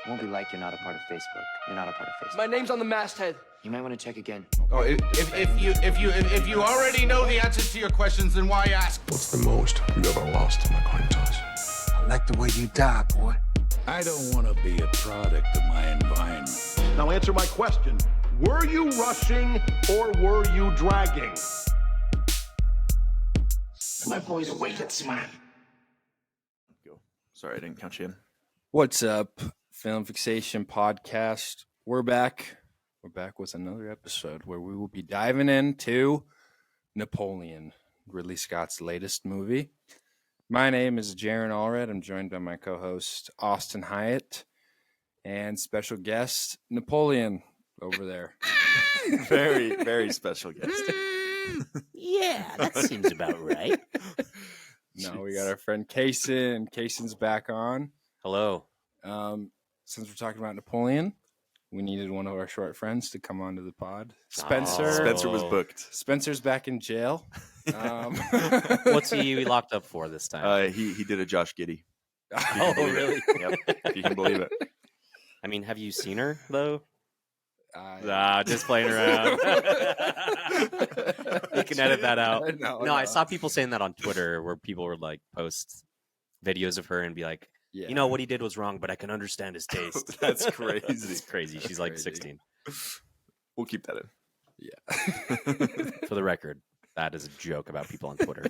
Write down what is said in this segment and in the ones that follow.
It won't be like you're not a part of Facebook. You're not a part of Facebook. My name's on the masthead. You might want to check again. Oh, if you already know the answers to your questions, then why ask? What's the most you ever lost in a coin toss? I like the way you die, boy. I don't want to be a product of my environment. Now answer my question. Were you rushing or were you dragging? My boy's awake at smile. Go. Sorry, I didn't count you in. What's up, Film Fixation Podcast? We're back. We're back with another episode where we will be diving into Napoleon, Ridley Scott's latest movie. My name is Jaren and Austin. I'm joined by my co-host, Austin Hyatt, and special guest, Napoleon, over there. Very, very special guest. Yeah, that seems about right. No, we got our friend Kasen. Kasen's back on. Hello. Since we're talking about Napoleon, we needed one of our short friends to come onto the pod. Spencer. Oh. Spencer was booked. Spencer's back in jail. What's he locked up for this time? He did a Josh Giddey. Oh, really? Yep, if you can believe it. I mean, have you seen her, though? Nah, just playing around. You can edit that out. No, I saw people saying that on Twitter where people would like post videos of her and be like, yeah. You know, what he did was wrong, but I can understand his taste. That's crazy. It's crazy. She's like Crazy. 16. We'll keep that in. Yeah. For the record, that is a joke about people on Twitter.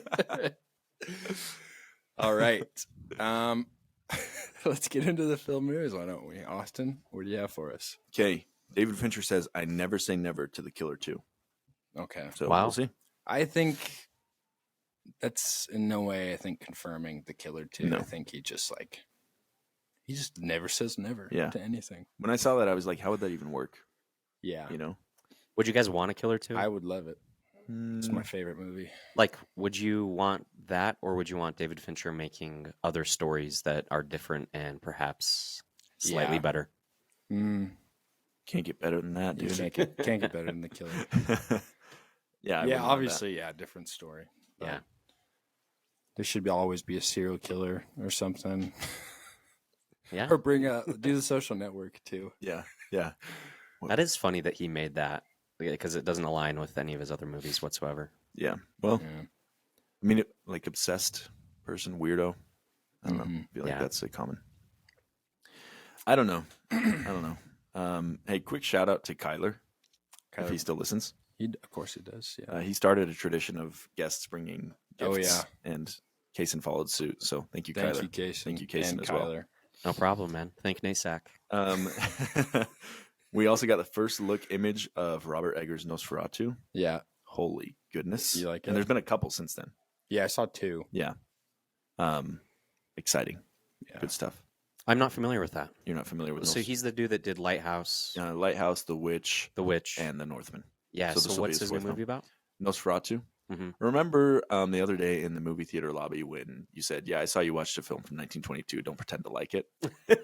All right. Let's get into the film news, why don't we? Austin, what do you have for us? Okay. David Fincher says, I never say never to The Killer 2. Okay. So Wow. we'll see. I think that's in no way, I think, confirming The Killer 2. No. I think he just never says never Yeah. to anything. When I saw that, I was like, how would that even work? Yeah. You know? Would you guys want a Killer 2? I would love it. It's my favorite movie. Like, would you want that, or would you want David Fincher making other stories that are different and perhaps slightly Yeah. better? Can't get better than that, You dude. can't get better than The Killer. Yeah, I Yeah, wouldn't want obviously, yeah, different story. But Yeah. there should always be a serial killer or something. Yeah. Or do the Social Network too. that. Yeah. That is funny that he made that because it doesn't align with any of his other movies whatsoever. Yeah. Well, Yeah. I mean, like obsessed person, weirdo. I don't know. Mhm. I feel like Yeah. that's a common. I don't know. Hey, quick shout out to Kyler, if he still listens. Of course he does. Yeah. He started a tradition of guests bringing gifts. Oh, yeah. And Kasen followed suit. So thank you, Thank Kyler. you, Kasen. Thank you, Kasen, and as well. Kyler. No problem, man. Thank Nate Sack. We also got the first look image of Robert Eggers' Nosferatu. Yeah. Holy goodness. You like And it? there's been a couple since then. Yeah, I saw 2. Yeah. Exciting. Yeah. Good stuff. I'm not familiar with that. You're not familiar with So he's the dude that did Lighthouse, Lighthouse, The Witch, The Witch. and The Northman. Yeah, so this so will be what's his his new fourth movie about? Nosferatu. Mm-hmm. Remember the other day in the movie theater lobby when you said, yeah, I saw you watched a film from 1922. Don't pretend to like it.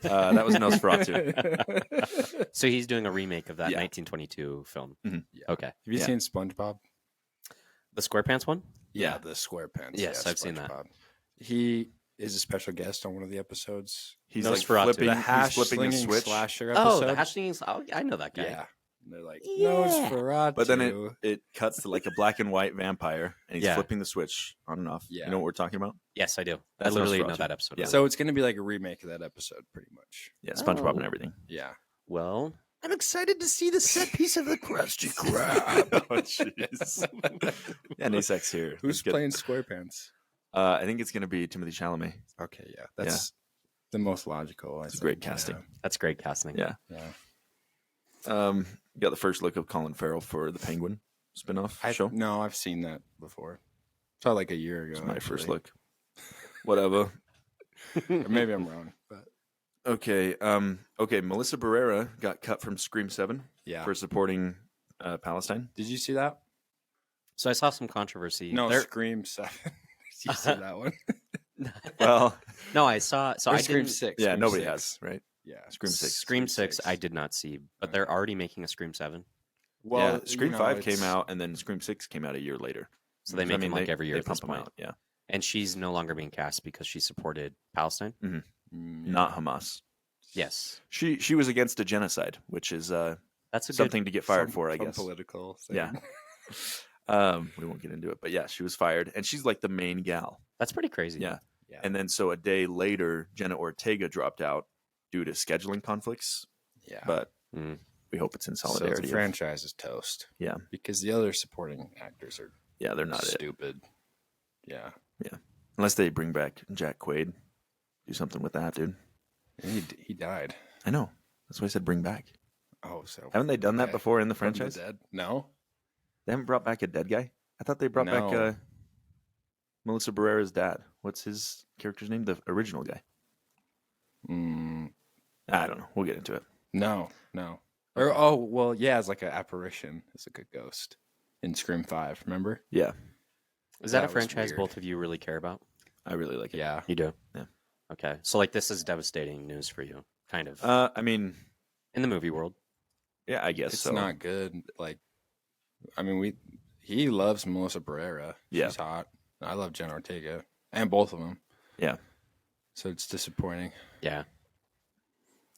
That was Nosferatu. So he's doing a remake of that Yeah. 1922 film. Mhm. Yeah. Okay. Have you Yeah. seen SpongeBob? The SquarePants one? Yeah, the SquarePants. Yes, yeah, I've seen that. SpongeBob. He is a special guest on one of the episodes. He's Nosferatu. like flipping, The he's hash flipping a slinging switch. slasher Oh, episode. the Hashtag. Oh, I know that guy. Yeah. And they're like, Yeah. Nosferatu. But then it cuts to like a black and white vampire, and he's Yeah. flipping the switch on and off. Yeah. You know what we're talking about? Yes, I do. That's I literally know Nosferatu. that episode. Yeah. So it's going to be like a remake of that episode, pretty much. Yeah, SpongeBob and Oh. everything. Yeah. Well, I'm excited to see the set piece of the Krusty Krab. Oh, jeez. Yeah, Nasak's here. Who's Let's get- playing SquarePants? I think it's going to be Timothée Chalamet. Okay, yeah. That's the most logical. It's great casting. that's great casting. Yeah. Yeah. You got the first look of Colin Farrell for the Penguin spinoff show. No, I've seen that before. Saw it like a year ago. It's my first actually. look. Whatever. Or maybe I'm wrong, but Okay. Okay. Melissa Barrera got cut from Scream 7 yeah. for supporting Palestine. Did you see that? So I saw some controversy. No, There- Scream 7. Did you see that one? Well, no, I saw. So Or I Scream didn't. 6. yeah, Scream nobody 6. has, right? Yeah. Scream 6. Scream 6, I did not see, but they're already making a Scream 7. Well, Yeah, Scream you know, 5 it's- came out, and then Scream 6 came out a year later. So they I make mean, them like every year they at this pump 'em point. out, yeah. And she's no longer being cast because she supported Palestine. Mm, Not Hamas. Yes, She was against a genocide, which is that's a something to get fired for, I Some guess. political thing. Yeah. We won't get into it, but yeah, she was fired, and she's like the main gal. That's pretty crazy. Yeah. Yeah. And then so a day later, Jenna Ortega dropped out due to scheduling conflicts, Yeah. but Mm. we hope it's in So solidarity. the franchise is toast. Yeah. Because the other supporting actors are Yeah, they're not it. stupid. Yeah. Unless they bring back Jack Quaid. Do something with that, dude. He died. I know. That's why I said bring back. Oh, so Haven't they done that okay. before in the From the franchise? dead? No. They haven't brought back a dead guy? I thought they brought back No. Melissa Barrera's dad. What's his character's name? The original guy. I don't know. We'll get into it. No. Or well, yeah, it's like an apparition. It's like a ghost in Scream 5. Remember? Yeah, Is that a was franchise weird. both of you really care about? I really like it. Yeah. You do. Yeah. Okay, so like this is devastating news for you, kind of, I mean, in the movie world. yeah, I guess It's so. not good. Like, I mean, he loves Melissa Barrera. She's Yeah. hot. I love Jen Ortega, and both of them. Yeah. So it's disappointing. Yeah,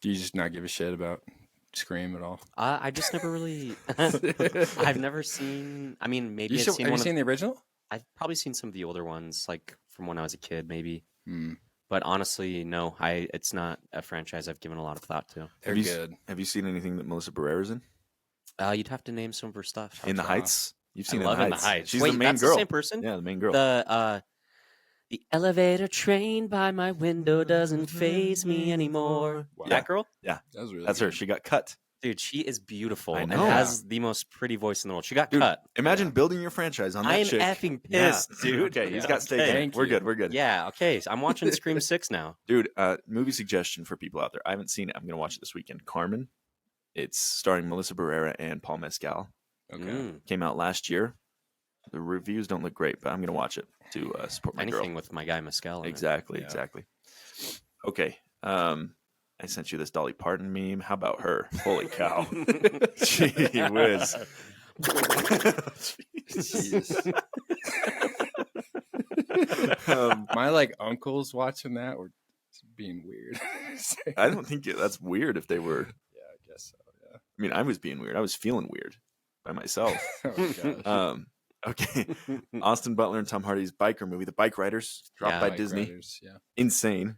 Do you just not give a shit about Scream at all? I just never really. I've never seen. I mean, maybe I've seen have you one. seen the original? I've probably seen some of the older ones, like from when I was a kid, maybe. Hmm. But honestly, no. It's not a franchise I've given a lot of thought to. They're good. Have you seen anything that Melissa Barrera's in? You'd have to name some of her stuff. In the Heights? You've seen I love In the Heights. She's Wait, the main that's girl. the same person. Yeah, the main girl. The elevator train by my window doesn't faze me anymore. Wow. That girl, That was really That's her. good. She got cut. dude, she is beautiful I and know. has the most pretty voice in the world. She got Dude, cut. imagine building your franchise on that I am chick. effing Yeah. pissed, dude. Okay, he's Yeah, got steak. okay. in it. Thank We're you. good. We're good. Yeah, okay. So I'm watching Scream 6 now. Dude, movie suggestion for people out there. I haven't seen it. I'm going to watch it this weekend. Carmen. It's starring Melissa Barrera and Paul Mescal. Okay. Mm. Came out last year. The reviews don't look great, but I'm going to watch it to support my Anything girl. with my guy Mescal. In it. Exactly, Yeah. exactly. Okay. I sent you this Dolly Parton meme. How about her? Holy cow. Gee whiz. Jeez. My uncles watching that were being weird. I don't think that's weird if they were. Yeah, I guess so. Yeah. I mean, I was being weird. I was feeling weird by myself. Oh, gosh. Okay. Austin Butler and Tom Hardy's biker movie, The Bike Riders, dropped Yeah. by Bike Disney. Riders, yeah. Insane.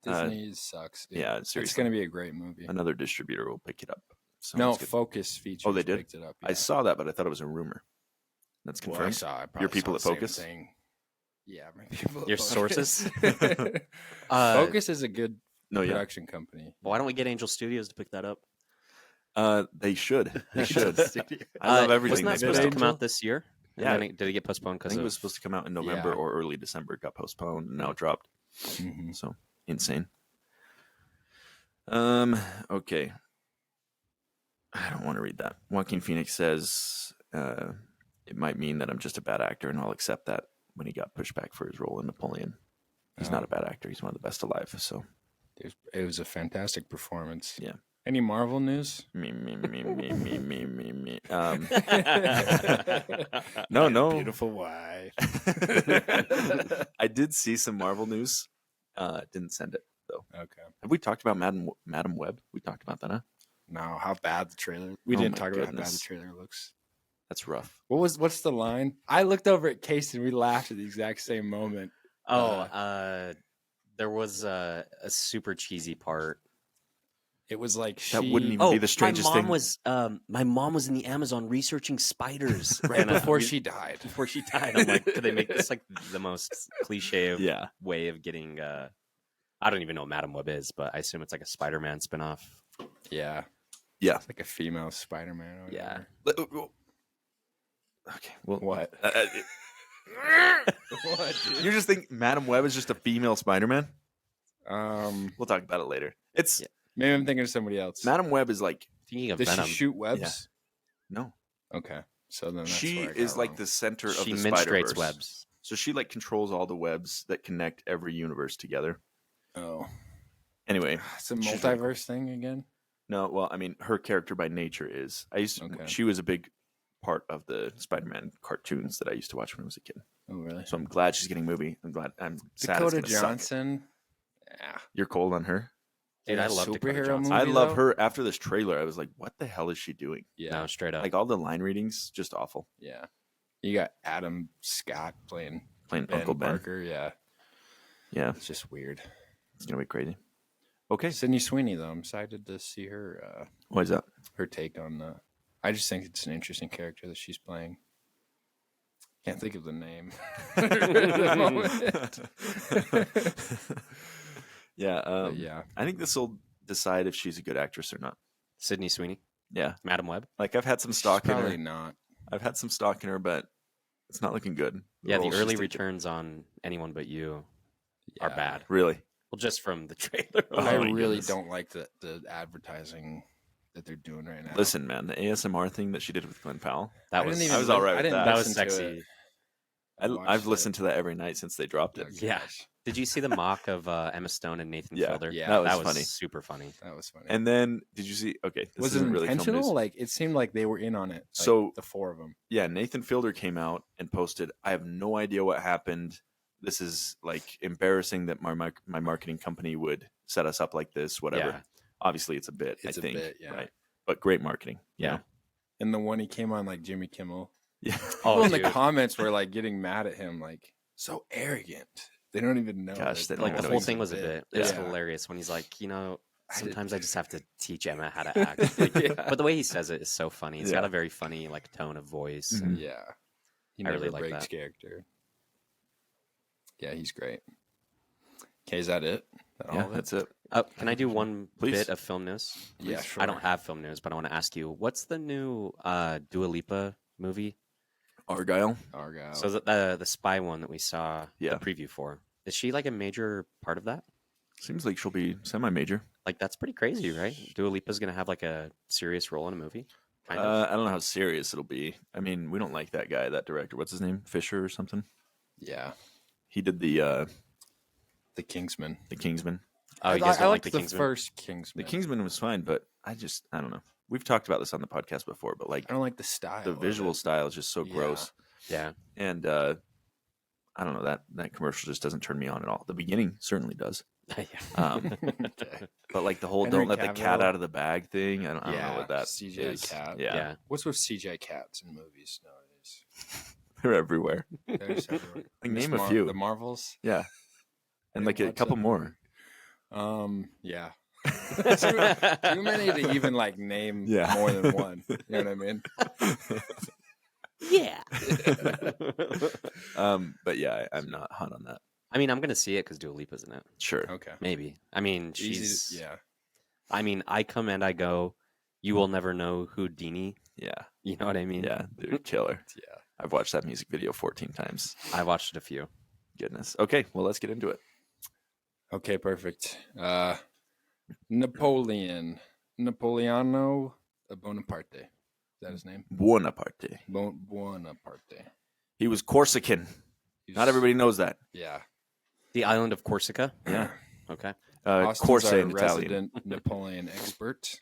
Disney sucks. Dude. Yeah, It's seriously. going to be a great movie. Another distributor will pick it up. So No, it's good. Focus Features. Oh, they did? Picked it up. I saw that, but I thought it was a rumor. That's Well, I confirmed. saw. I probably Your people saw at the same Focus? thing. Yeah, my people. at Your Focus. sources? Focus is a good No, yeah. production company. Why don't we get Angel Studios to pick that up? They should. They should. I love everything. Wasn't that they supposed put to out. come out this year? And Yeah. then did it get postponed I because think of? it was supposed to come out in November Yeah. or early December. It got postponed and now it dropped. Mhm. So insane. Okay. I don't want to read that. Joaquin Phoenix says it might mean that I'm just a bad actor, and I'll accept that when he got pushed back for his role in Napoleon. He's not a bad actor. He's one of the best alive. So It was a fantastic performance. Yeah. Any Marvel news? me. No. Beautiful wife. I did see some Marvel news. Didn't send it though. Okay. Have we talked about Madam Web? We talked about that, huh? No, how bad the trailer. We Oh didn't my talk about how bad goodness. the trailer looks. That's rough. What's the line? I looked over at Case and we laughed at the exact same moment. There was a super cheesy part. It was like That wouldn't even be the strangest my mom thing. was my mom was in the Amazon researching spiders right And, before she died. before she died. I'm like, could they make this like the most cliche Yeah. way of getting? I don't even know what Madam Web is, but I assume it's like a Spider-Man spinoff. Yeah. Yeah. It's like a female Spider-Man. Or Yeah. whatever. Okay. Well, What? What, dude? you just think Madam Web is just a female Spider-Man? Um, We'll talk about it later. It's Yeah. maybe I'm thinking of somebody else. Madam Web is like Thinking of Does Venom, she shoot webs? no. Okay. So then that's She where I got is like wrong. the center of she the menstruates Spider-Verse. webs. So she like controls all the webs that connect every universe together. Oh. Anyway, It's a she's really multiverse thing again? no, well, I mean, her character by nature is. Okay. She was a big part of the Spider-Man cartoons that I used to watch when I was a kid. Oh, really? So I'm glad she's getting a movie. I'm sad. it's Dakota gonna suck. Johnson. Yeah. You're cold on her. Dude, in I a love Dakota superhero Johnson. movie. I love though? her. After this trailer, I was like, what the hell is she doing? Yeah, No, straight up. Like all the line readings, just awful. yeah. You got Adam Scott playing Uncle Ben. Parker. Yeah, Yeah, it's just weird. it's gonna be crazy. Okay, Sydney Sweeney, though, I'm excited to see her why is that? her take on. I just think it's an interesting character that she's playing. Can't think of the name. At the moment. Yeah, But yeah. I think this will decide if she's a good actress or not. Sydney Sweeney, Yeah, Madam Web. like I've had some stock in Probably her. not. I've had some stock in her, but it's not looking good. Yeah, the role she's early taking. returns on Anyone But You are Yeah. bad. Really? Well, just from the trailer. Oh, I my really goodness. don't like the advertising that they're doing right now. Listen, man, the ASMR thing that she did with Glenn Powell. That I was didn't even I was all right I with didn't that. that was listen to sexy. it. I watched I've it. listened to that every night since they dropped it. Okay. Yeah. Did you see the mock of Emma Stone and Nathan Yeah. Fielder? Yeah, that was funny. super funny. That was funny. And then, did you see? Okay, this was it isn't really film intentional? news. Like it seemed like they were in on it. Like, So- the four of them. Yeah, Nathan Fielder came out and posted, I have no idea what happened. This is like embarrassing that my marketing company would set us up like this, whatever. Yeah. Obviously, it's a bit, It's I a think. bit, yeah. Right. But great marketing. Yeah. And the one he came on like Jimmy Kimmel. Yeah. People in the dude. comments were like getting mad at him, like so arrogant. They don't even know. Gosh, that they Like don't the know whole he's thing a was a bit. It was Yeah. hilarious when he's like, sometimes I just have to teach Emma how to act. Yeah. But the way he says it is so funny. It's got Yeah. a very funny like tone of voice. Mhm. And Yeah. He I never really like breaks that. character. Yeah, he's great. Okay, is that it? That all Yeah, of it? that's it. Can I do one Please. bit of film news? Yeah, sure. I don't have film news, but I want to ask you, what's the new Dua Lipa movie? Argyle. Argyle. So the spy one that we saw Yeah. the preview for. Is she like a major part of that? Seems like she'll be semi-major. Like that's pretty crazy, right? Dua Lipa's gonna have like a serious role in a movie. Kind of. I don't know how serious it'll be. I mean, we don't like that guy, that director. What's his name? Fisher or something? yeah, He did the Kingsman. Kingsman. Oh, you guys don't like liked the Kingsman? first Kingsman. The Kingsman was fine, but I don't know. We've talked about this on the podcast before, but like I don't like the style. the of visual it. style is just so Yeah. gross. Yeah. And I don't know, that commercial just doesn't turn me on at all. The beginning certainly does. Yeah. Um, Okay. but like the whole Henry don't let the cat Cavill. out of the bag thing. I don't know what that CGI is. cat. Yeah. Yeah. What's with CGI cats in movies nowadays? They're everywhere. They're just everywhere. Like, Miss name a few. The Marvels. Yeah. And like a Watch couple that more. Yeah. too many to even like name Yeah. more than one. You know what I mean? Yeah. But yeah, I'm not hot on that. I mean, I'm gonna see it because Dua Lipa's in it. Sure. Okay. Maybe. I mean, Easy she's. to- yeah. I mean, I come and I go. You will never know Houdini. Yeah. You know what I mean? Yeah, dude, killer. Yeah. I've watched that music video 14 times. I watched it a few. Goodness. Okay, well, let's get into it. Okay, perfect. Napoleon. Napoleano Bonaparte. Is that his name? Bonaparte. Bonaparte. He was Corsican. Not everybody knows that. Yeah. The island of Corsica. Yeah. Okay. Austin's Corsa our in Italian. resident Napoleon expert.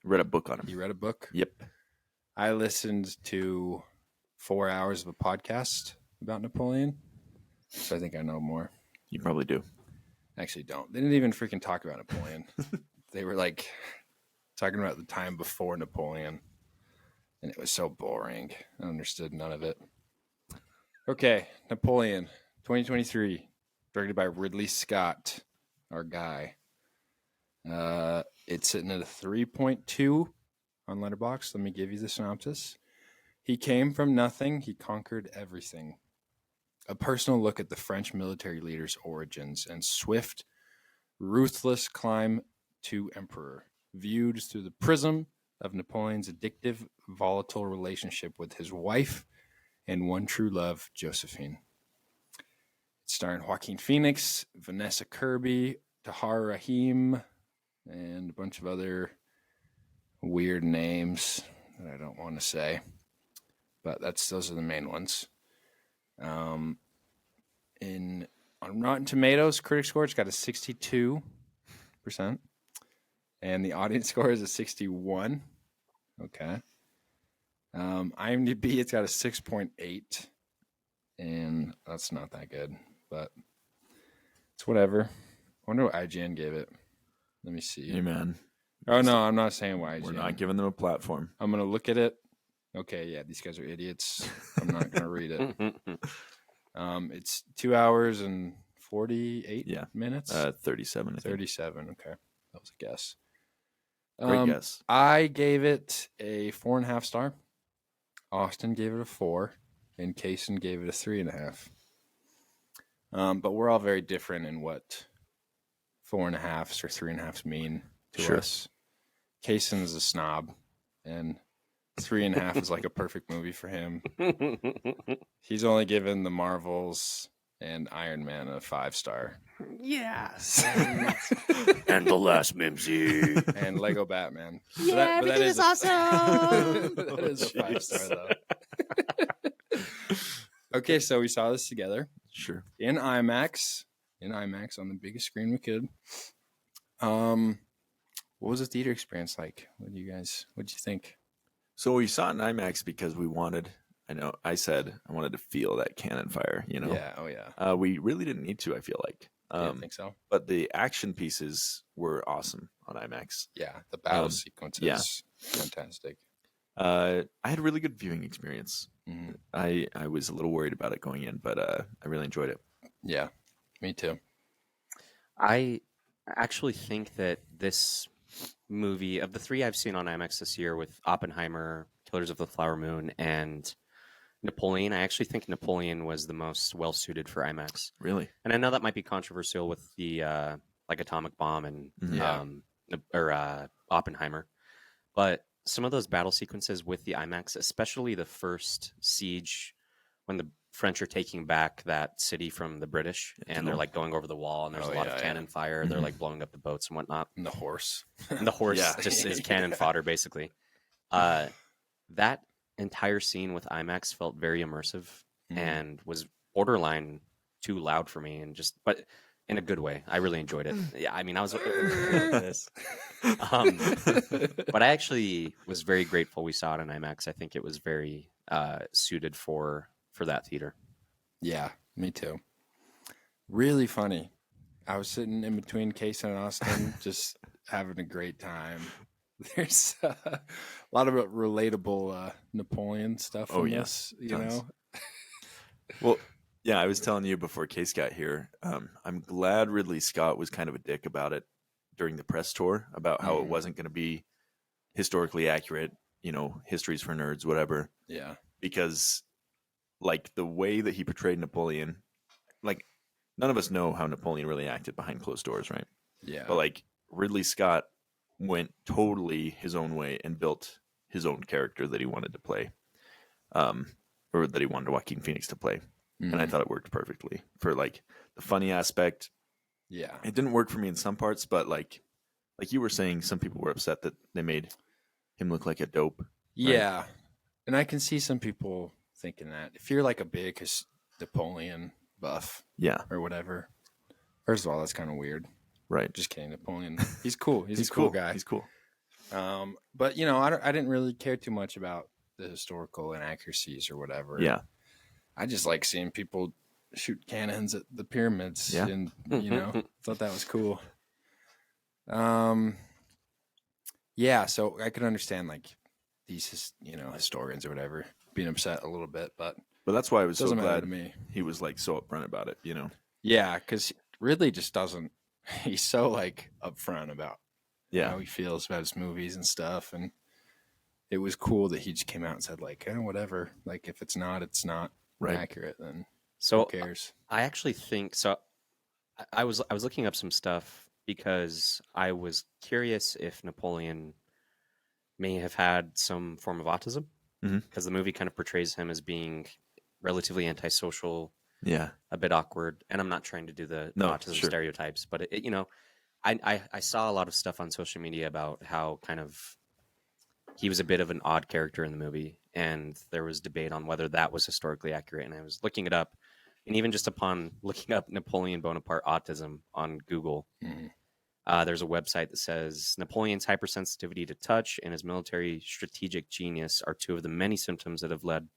Read a book on him. You read a book? Yep. I listened to 4 hours of a podcast about Napoleon, so I think I know more. You probably do. Actually, don't. They didn't even freaking talk about Napoleon. They were like talking about the time before Napoleon, and it was so boring. I understood none of it. Okay, Napoleon, 2023, directed by Ridley Scott, our guy. It's sitting at a 3.2 on Letterboxd. Let me give you the synopsis. He came from nothing. He conquered everything. A personal look at the French military leader's origins and swift, ruthless climb to emperor, viewed through the prism of Napoleon's addictive, volatile relationship with his wife and one true love, Josephine. It's starring Joaquin Phoenix, Vanessa Kirby, Tahar Rahim, and a bunch of other weird names that I don't want to say. But those are the main ones. On Rotten Tomatoes, critic score, it's got a 62%, and the audience score is a 61. Okay. IMDb, it's got a 6.8, and that's not that good, but it's whatever. I wonder what IGN gave it. Let me see. Hey, man. Oh, no, I'm not saying YGN. We're not giving them a platform. I'm going to look at it. Okay, yeah, these guys are idiots. I'm not going to read it. It's 2 hours and 48 minutes? 37, I think. 37, okay. That was a guess. Great guess. I gave it a 4.5 star. Austin gave it a 4. And Kasen gave it a 3.5. But we're all very different in what 4.5s or 3.5s mean to us. Kasen's a snob, and 3.5 is like a perfect movie for him. He's only given the Marvels and Iron Man a 5-star. Yes. And the last Mimsy. And Lego Batman. Yeah, but that is awesome. That is a 5-star, though. Okay, so we saw this together. Sure. In IMAX on the biggest screen we could. What was the theater experience like? What did you think? So we saw it in IMAX because we wanted, I said I wanted to feel that cannon fire, Yeah, oh yeah. We really didn't need to, I feel like. I think so. But the action pieces were awesome on IMAX. Yeah, the battle sequences, fantastic. I had a really good viewing experience. Mm-hmm. I was a little worried about it going in, but I really enjoyed it. Yeah, me too. I actually think that this movie, of the 3 I've seen on IMAX this year, with Oppenheimer, Killers of the Flower Moon, and Napoleon, I actually think Napoleon was the most well-suited for IMAX. Really? And I know that might be controversial with the like Atomic Bomb and Oppenheimer, but some of those battle sequences with the IMAX, especially the first siege, when the French are taking back that city from the British, and they're like going over the wall, and there's a lot of cannon fire. They're like blowing up the boats and whatnot. And the horse. And the horse just is cannon fodder, basically. That entire scene with IMAX felt very immersive and was borderline too loud for me, but in a good way. I really enjoyed it. Yeah, I mean, I was this. But I actually was very grateful we saw it in IMAX. I think it was very suited for that theater. Yeah, me too. Really funny. I was sitting in between Kasen and Austin, just having a great time. There's a lot of relatable Napoleon stuff from this, Tons. Well, yeah, I was telling you before Case got here, I'm glad Ridley Scott was kind of a dick about it during the press tour, about how it wasn't going to be historically accurate, histories for nerds, whatever. Yeah. Because, like, the way that he portrayed Napoleon, like, none of us know how Napoleon really acted behind closed doors, right? Yeah. But, like, Ridley Scott went totally his own way and built his own character that he wanted to play, or that he wanted Joaquin Phoenix to play. And I thought it worked perfectly for, like, the funny aspect. Yeah. It didn't work for me in some parts, but like you were saying, some people were upset that they made him look like a dope. Right? Yeah. And I can see some people thinking that. If you're like a big Napoleon buff or whatever, first of all, that's kind of weird. Right. Just kidding. Napoleon, he's cool. He's a cool guy. He's cool. But, I didn't really care too much about the historical inaccuracies or whatever. Yeah. I just like seeing people shoot cannons at the pyramids, and thought that was cool. Yeah, so I could understand like these, historians or whatever being upset a little bit, but that's why I was so glad to me. He was like so upfront about it, Yeah, because Ridley just doesn't. He's so like upfront about how he feels about his movies and stuff, and it was cool that he just came out and said like, whatever. Like if it's not accurate, then who cares? I actually think so. I was looking up some stuff because I was curious if Napoleon may have had some form of autism, because the movie kind of portrays him as being relatively antisocial, a bit awkward. And I'm not trying to do the autism stereotypes, but I saw a lot of stuff on social media about how kind of he was a bit of an odd character in the movie, and there was debate on whether that was historically accurate. And I was looking it up, and even just upon looking up Napoleon Bonaparte autism on Google, there's a website that says Napoleon's hypersensitivity to touch and his military strategic genius are two of the many symptoms that have led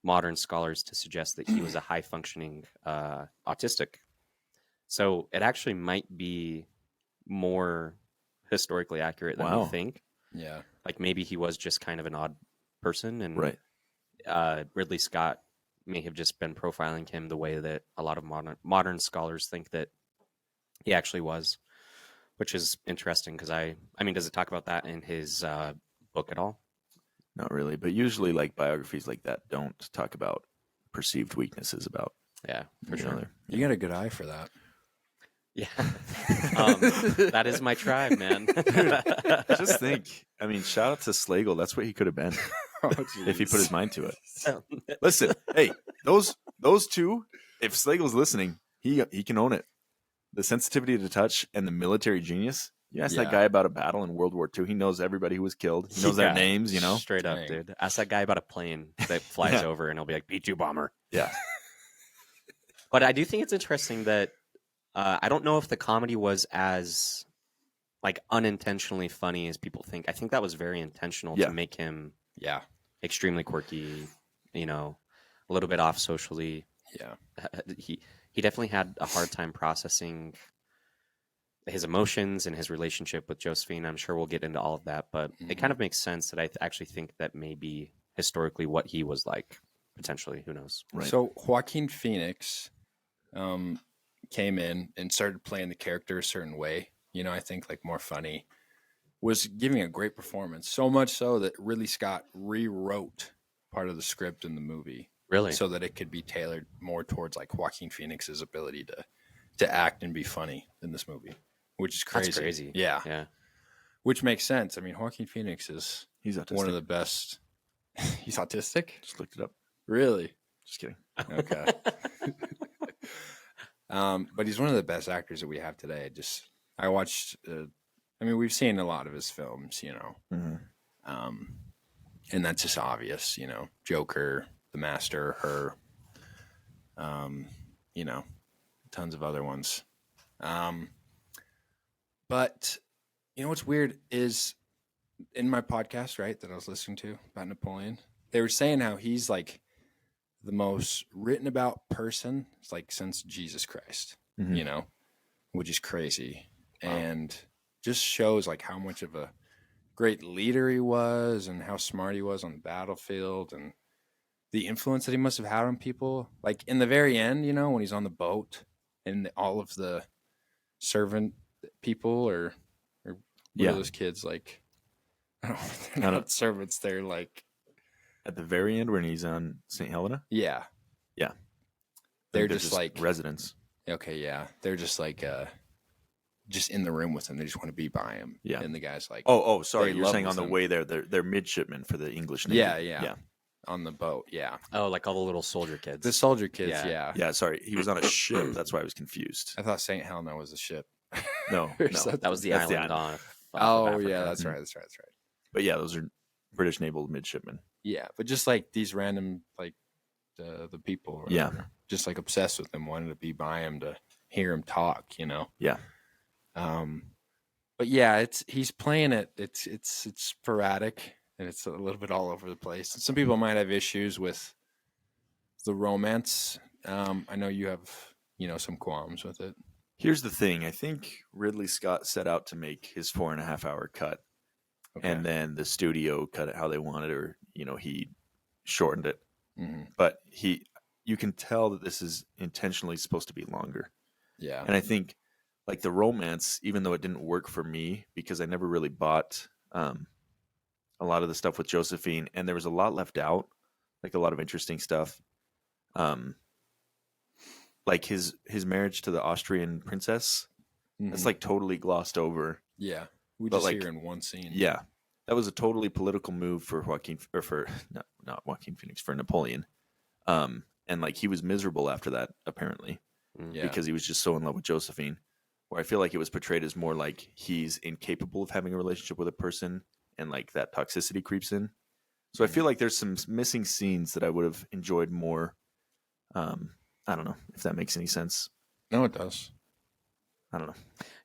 modern scholars to suggest that he was a high-functioning autistic. So it actually might be more historically accurate than Wow. we think. Yeah. Like maybe he was just kind of an odd person, and Right. Ridley Scott may have just been profiling him the way that a lot of modern scholars think that he actually was, which is interesting because I mean, does it talk about that in his book at all? Not really, but usually like biographies like that don't talk about perceived weaknesses about Yeah, for each sure. other. You got a good eye for that. Yeah, that is my tribe, man. Just think, I mean, shout out to Slagle. That's what he could have been if he put his mind to it. Listen, hey, those two, if Slagle's listening, he can own it. The sensitivity to touch and the military genius. You ask that Yeah. guy about a battle in World War II, he knows everybody who was killed. He knows their Yeah, names, straight up, Dang. dude. Ask that guy about a plane that flies Yeah. over, and he'll be like B-2 bomber. Yeah. But I do think it's interesting that I don't know if the comedy was as like unintentionally funny as people think. I think that was very intentional Yeah. to make him Yeah. extremely quirky, a little bit off socially. Yeah. He definitely had a hard time processing his emotions and his relationship with Josephine. I'm sure we'll get into all of that, but it kind of makes sense that I actually think that maybe historically what he was like, potentially. Who knows? Right. So Joaquin Phoenix came in and started playing the character a certain way. I think like more funny, was giving a great performance. So much so that Ridley Scott rewrote part of the script in the movie Really? so that it could be tailored more towards like Joaquin Phoenix's ability to act and be funny in this movie, which is crazy. That's crazy. Yeah. Yeah. Which makes sense. I mean, Joaquin Phoenix is He's autistic. one of the best. He's autistic? Just looked it up. Really? Just kidding. Okay. But he's one of the best actors that we have today. I watched, we've seen a lot of his films, Mhm. And that's just obvious, Joker, The Master, Her, tons of other ones. But what's weird is in my podcast, right, that I was listening to about Napoleon, they were saying how he's like the most written about person like since Jesus Christ, Mhm. Which is crazy. And just shows like how much of a great leader he was and how smart he was on the battlefield and the influence that he must have had on people. Like in the very end, when he's on the boat and all of the servant people or what Yeah. are those kids like? I don't know. They're not servants. They're like, At the very end when he's on St. Helena? yeah. Yeah. They're just like residents. Okay, yeah. They're just like just in the room with him. They just want to be by him. Yeah. And the guy's like Oh, sorry. they You're love saying on the him. way there, they're midshipmen for the English Navy. Yeah. On the boat, yeah. Oh, like all the little soldier kids. The soldier kids, Yeah. yeah. Yeah, sorry. He was on a ship. That's why I was confused. I thought St. Helena was a ship. No, Or no. something. That was the That's the island island. off Oh, of Africa. yeah, that's right. That's right. But yeah, those are British naval midshipmen. Yeah, but just like these random, like the people, or Yeah. whatever, just like obsessed with him, wanted to be by him to hear him talk, Yeah. But yeah, he's playing it. It's sporadic and it's a little bit all over the place. Some people might have issues with the romance. I know you have, some qualms with it. Here's the thing. I think Ridley Scott set out to make his 4.5 hour cut. Okay. And then the studio cut it how they wanted, or, he shortened it. Mhm. But you can tell that this is intentionally supposed to be longer. Yeah. And I think like the romance, even though it didn't work for me because I never really bought a lot of the stuff with Josephine, and there was a lot left out, like a lot of interesting stuff. Like his marriage to the Austrian princess, that's Mhm. like totally glossed over. Yeah. We but just like- hear in one scene. Yeah, that was a totally political move for not Joaquin Phoenix, for Napoleon. And like he was miserable after that apparently Yeah. because he was just so in love with Josephine. Where I feel like it was portrayed as more like he's incapable of having a relationship with a person, and like that toxicity creeps in. So I feel like there's some missing scenes that I would have enjoyed more. I don't know if that makes any sense. No, it does. I don't know.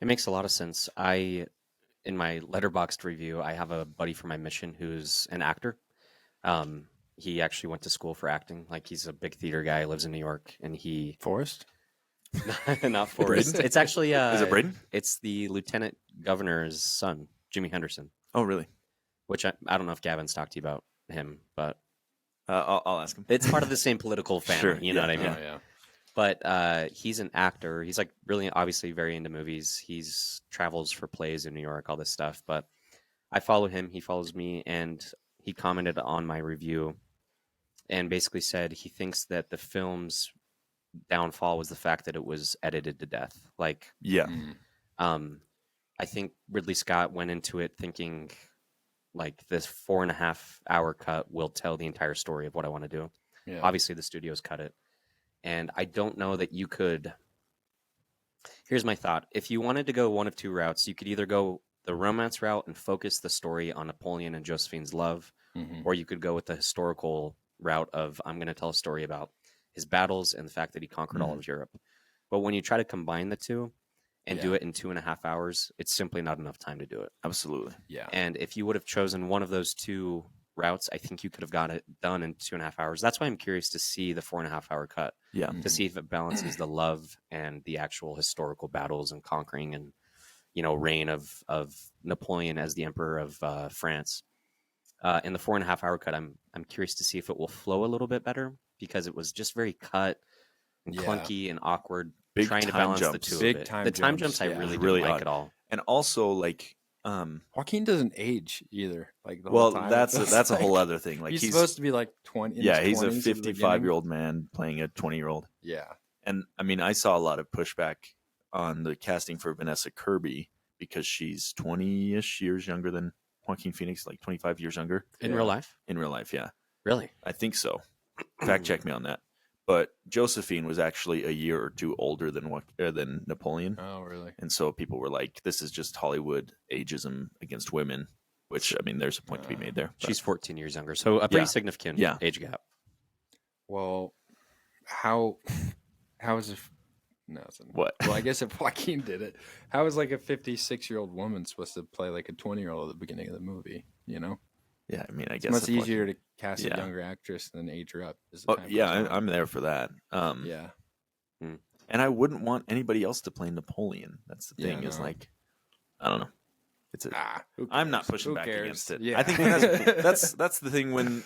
It makes a lot of sense. In my Letterboxd review, I have a buddy from my mission who's an actor. He actually went to school for acting. Like he's a big theater guy, lives in New York, and he Forrest? Not Forrest. It's actually Is it Braden? It's the lieutenant governor's son, Jimmy Henderson. Oh, really? Which I don't know if Gavin's talked to you about him, but I'll ask him. it's part of the same political family. Sure, You know yeah, what I mean? Oh, yeah. But he's an actor. He's like really, obviously, very into movies. He's travels for plays in New York, all this stuff. But I follow him. He follows me, and he commented on my review, and basically said he thinks that the film's downfall was the fact that it was edited to death. Like, Yeah. I think Ridley Scott went into it thinking, like, this 4.5 hour cut will tell the entire story of what I want to do. Yeah. Obviously, the studios cut it. And I don't know that you could. Here's my thought. If you wanted to go one of two routes, you could either go the romance route and focus the story on Napoleon and Josephine's love, or you could go with the historical route of, I'm going to tell a story about his battles and the fact that he conquered all of Europe. But when you try to combine the two and do it in 2.5 hours, it's simply not enough time to do it. Absolutely. Yeah. And if you would have chosen one of those two routes, I think you could have got it done in 2.5 hours. That's why I'm curious to see the 4.5 hour cut. Yeah. To see if it balances the love and the actual historical battles and conquering and, you know, reign of Napoleon as the emperor of France. In the 4.5 hour cut, I'm curious to see if it will flow a little bit better, because it was just very cut and clunky and awkward. Big trying to time balance the jumps. two Big of it. time The time jumps, jumps I yeah. really Really didn't like odd. at all. And also, like, Joaquin doesn't age either. Like the well, whole time. that's It's a whole like, other thing. Like, he's supposed to be like 20. yeah, he's a 20s at the 55-year-old man playing a 20-year-old. beginning. Yeah. And I mean, I saw a lot of pushback on the casting for Vanessa Kirby because she's 20-ish years younger than Joaquin Phoenix, like 25 years younger. In real life? In real life, yeah. Really? I think so. Fact check me on that. But Josephine was actually a year or two older than Napoleon. Oh, really? And so people were like, this is just Hollywood ageism against women, which, I mean, there's a point to be made there. But She's 14 years younger, so a pretty Yeah. significant Yeah. age gap. Well, how is it? No, What? Well, I guess if Joaquin did it, how is like a 56-year-old woman supposed to play like a 20-year-old at the beginning of the movie? You know, yeah, I mean, I it's guess much that's what- easier to cast Yeah. a younger actress than age her up. As the Oh, time yeah, goes on. I'm there for that. Yeah. And I wouldn't want anybody else to play Napoleon. That's the Yeah, thing. Is no. like, I don't know. It's a. Who I'm not cares? pushing Who back cares? against it. Yeah. I think that's the thing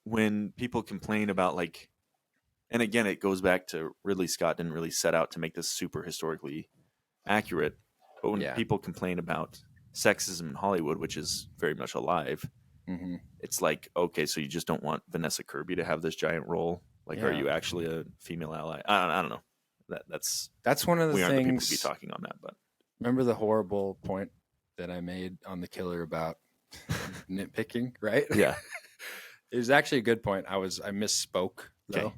when people complain about, like, and again, it goes back to Ridley Scott didn't really set out to make this super historically accurate, but when Yeah. people complain about sexism in Hollywood, which is very much alive, Mm-hmm. it's like, okay, so you just don't want Vanessa Kirby to have this giant role? Like, are Yeah. you actually a female ally? I don't know. That's one of the we aren't the people things. to be talking on that, but Remember the horrible point that I made on The Killer about nitpicking, right? yeah, It was actually a good point. I misspoke though, Okay.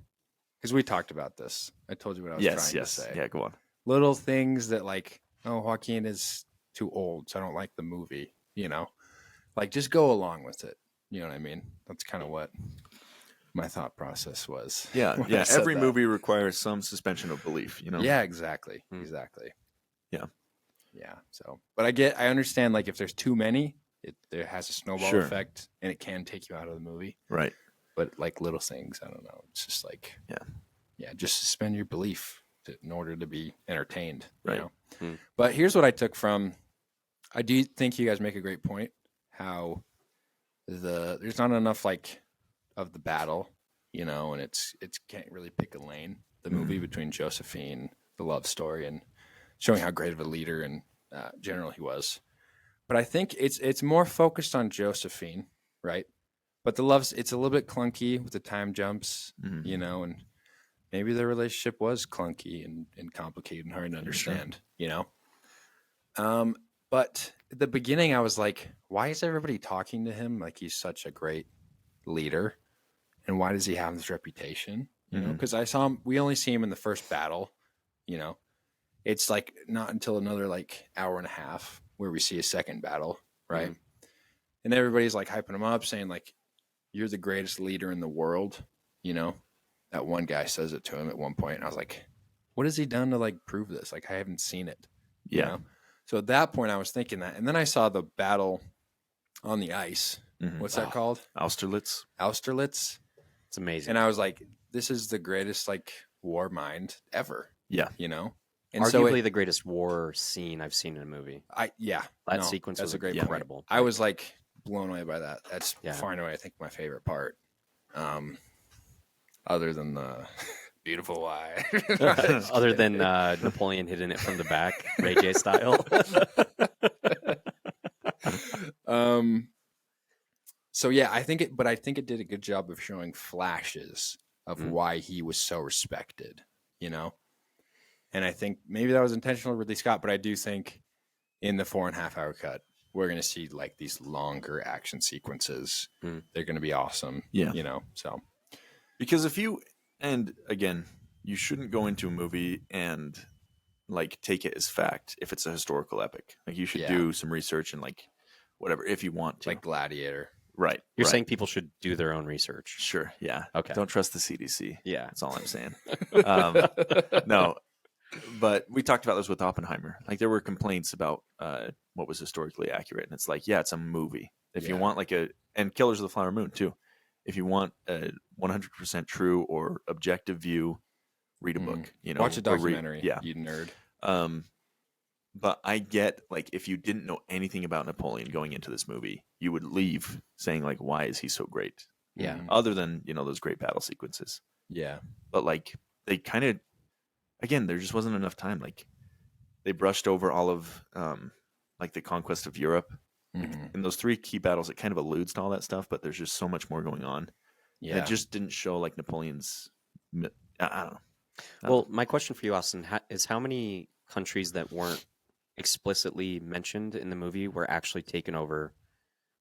because we talked about this. I told you what I was yes, trying to say. yeah. Go on. Little things that, like, oh, Joaquin is too old, so I don't like the movie. You know, like, just go along with it. You know what I mean? That's kind of what my thought process was. Yeah, when I yeah. said Every that. movie requires some suspension of belief. You know. Yeah, exactly, Hmm. exactly. Yeah. Yeah. So, but I understand, like, if there's too many, there has a snowball Sure. effect, and it can take you out of the movie. Right. But like little things, I don't know. It's just like, yeah, just suspend your belief in order to be entertained. You Right. know? Hmm. But here's what I took from. I do think you guys make a great point. How there's not enough, like, of the battle, you know, and it's can't really pick a lane. The movie between Josephine, the love story, and showing how great of a leader and general he was. But I think it's more focused on Josephine, right? But it's a little bit clunky with the time jumps, Mhm. you know, and maybe their relationship was clunky and complicated and hard to understand, you know. But at the beginning, I was like, why is everybody talking to him like he's such a great leader? And why does he have this reputation? You know, because I saw him, we only see him in the first battle, you know. It's like not until another like hour and a half where we see a second battle, right? And everybody's like hyping him up, saying like, you're the greatest leader in the world, you know. That one guy says it to him at one point, and I was like, what has he done to like prove this? Like, I haven't seen it. you Yeah. know? So at that point I was thinking that. And then I saw the battle on the ice. Mhm. What's that called? Austerlitz. Austerlitz. It's amazing. And I was like, this is the greatest like war mind ever. Yeah. You know? And Arguably the greatest war scene I've seen in a movie. That sequence that's was a great incredible. point. I was like blown away by that. That's Yeah. far and away, I think, my favorite part. Other than the beautiful eye. Other than Napoleon hitting it from the back, Ray J style. So yeah, I think it did a good job of showing flashes of why he was so respected, you know? And I think maybe that was intentional with Ridley Scott, but I do think in the 4.5 hour cut, we're going to see like these longer action sequences. They're going to be awesome. Yeah. You know, so. Because and again, you shouldn't go into a movie and like take it as fact if it's a historical epic. Like you should do some research and like whatever if you want to. Like Gladiator. Right. You're saying people should do their own research. Sure. Yeah. Okay. Don't trust the CDC. Yeah. That's all I'm saying. No, but we talked about this with Oppenheimer. Like there were complaints about what was historically accurate. And it's like, yeah, it's a movie. If you want like and Killers of the Flower Moon too. If you want a 100% true or objective view, read a book. You know, watch a documentary. Yeah. You nerd. But I get like if you didn't know anything about Napoleon going into this movie, you would leave saying like, why is he so great? Yeah. Other than, you know, those great battle sequences. Yeah. But like they kind of, again, there just wasn't enough time. Like they brushed over all of like the conquest of Europe. Like, in those 3 key battles, it kind of alludes to all that stuff, but there's just so much more going on. Yeah. And it just didn't show like Napoleon's, I don't know. Well, my question for you, Austin, is how many countries that weren't explicitly mentioned in the movie were actually taken over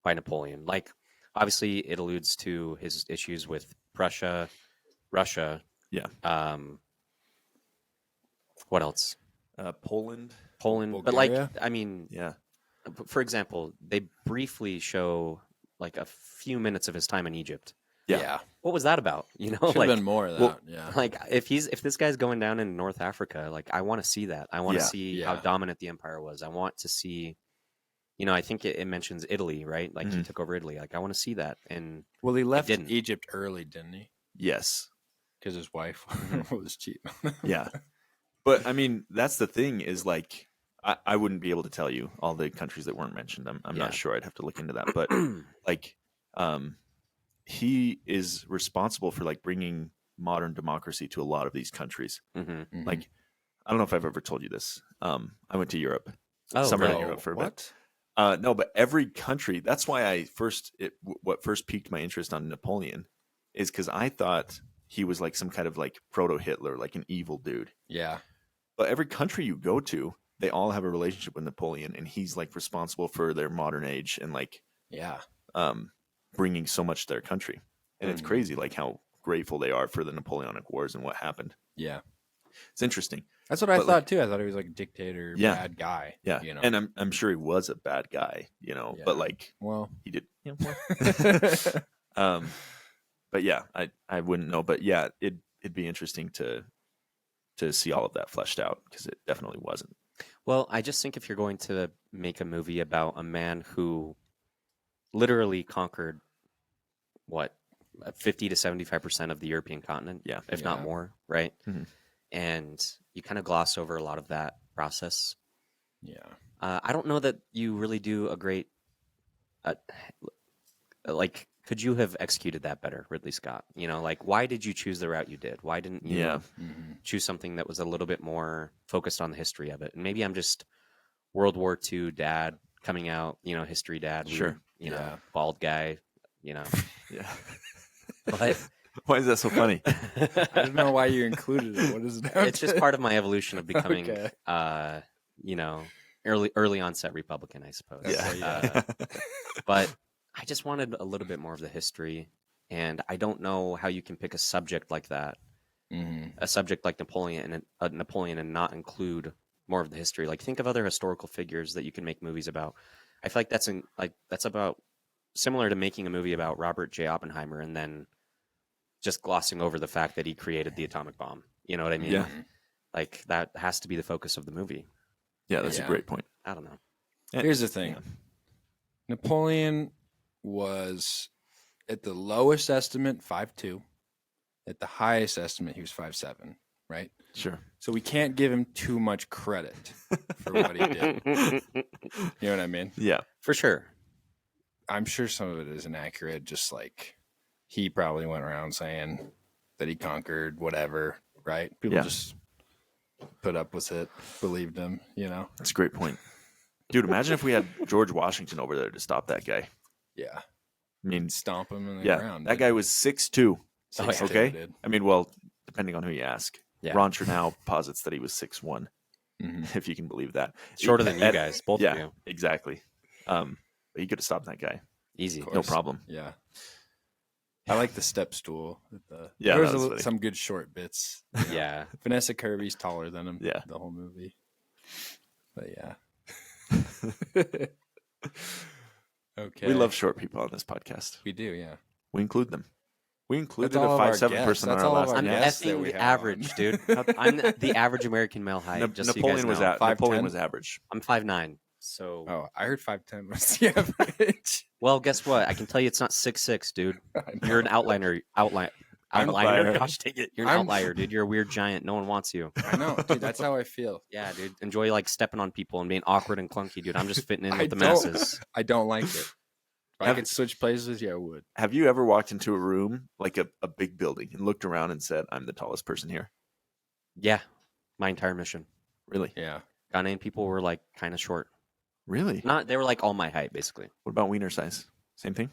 by Napoleon? Like, obviously, it alludes to his issues with Prussia, Russia. Yeah. What else? Poland. Bulgaria? But like, I mean, yeah. For example, they briefly show like a few minutes of his time in Egypt. Yeah. What was that about? You know, should have been more of that. Yeah. Like if this guy's going down in North Africa, like I want to see that. I want to see how dominant the empire was. I want to see, you know, I think it mentions Italy, right? Like he took over Italy. Like I want to see that. And well, he left Egypt early, didn't he? Yes. Because his wife was cheap. Yeah. But I mean, that's the thing is like, I wouldn't be able to tell you all the countries that weren't mentioned. I'm not sure. I'd have to look into that. But like, he is responsible for like bringing modern democracy to a lot of these countries. Like, I don't know if I've ever told you this. I went to Europe, summer in Europe for a bit. No, but every country. That's why what first piqued my interest on Napoleon is because I thought he was like some kind of like proto Hitler, like an evil dude. Yeah. But every country you go to, they all have a relationship with Napoleon, and he's like responsible for their modern age and like, bringing so much to their country. And it's crazy, like how grateful they are for the Napoleonic Wars and what happened. Yeah, it's interesting. That's what I thought too. I thought he was like a dictator, bad guy. Yeah, you know, and I'm sure he was a bad guy, you know. But like, well, he did. You know, but yeah, I wouldn't know. But yeah, it'd be interesting to see all of that fleshed out because it definitely wasn't. Well, I just think if you're going to make a movie about a man who literally conquered, 50 to 75% of the European continent, if not more, right? And you kind of gloss over a lot of that process. Yeah. I don't know that you really do a great, like, could you have executed that better, Ridley Scott? You know, like, why did you choose the route you did? Why didn't you choose something that was a little bit more focused on the history of it? And maybe I'm just World War II dad coming out, you know, history dad, weird, you know, bald guy, you know. But why is that so funny? I don't know why you included it. What is it? It's just part of my evolution of becoming, you know, early onset Republican, I suppose. Yeah. But I just wanted a little bit more of the history, and I don't know how you can pick a subject like that, a subject like Napoleon, and not include more of the history. Like, think of other historical figures that you can make movies about. I feel like that's about similar to making a movie about Robert J. Oppenheimer and then just glossing over the fact that he created the atomic bomb. You know what I mean? Yeah. Like, that has to be the focus of the movie. Yeah, that's a great point. I don't know. Here's the thing. Napoleon was, at the lowest estimate, 5'2". At the highest estimate, he was 5'7". right? Sure. So we can't give him too much credit for what he did. You know what I mean? Yeah. For sure. I'm sure some of it is inaccurate. Just like he probably went around saying that he conquered whatever, right? People just put up with it, believed him, you know? That's a great point. Dude, imagine if we had George Washington over there to stop that guy. Yeah. I mean, Stomp him in the yeah, ground. that guy was 6'2". Oh, yeah. Okay? Dude. I mean, well, depending on who you ask. Yeah. Ron Chernow posits that he was 6'1", Mm-hmm. if you can believe that. Shorter than you guys, both yeah, of you. exactly. But he could have stopped that guy. Easy. No problem. Yeah. I like the step stool. Yeah, there that was was funny. some good short bits. Yeah. Vanessa Kirby's taller than him. Yeah. The whole movie. But yeah. Okay. We love short people on this podcast. We do, yeah. We include them. We included That's all a of our 5'7" guests. person on That's our all of last our I'm guests that we effing have average, on. dude. I'm the average American male height. just Napoleon so you was guys know. Napoleon 5'10"? was average. I'm 5'9". So, Oh, I heard 5'10" was the average. well, guess what? I can tell you it's not 6'6", dude. I know. You're an outliner. Outlier. Gosh dang it. You're an I'm- outlier, dude. You're a weird giant. No one wants you. I know, dude. That's how I feel. Yeah, dude. Enjoy like stepping on people and being awkward and clunky, dude. I'm just fitting in I with the don't- masses. I don't like it. If I could switch places with you, I would. Have you ever walked into a room, like a big building, and looked around and said, I'm the tallest person here? Yeah. My entire mission. Really? Yeah. Ghanaian people were like kind of short. Really? They were like all my height, basically. What about wiener size? Same thing?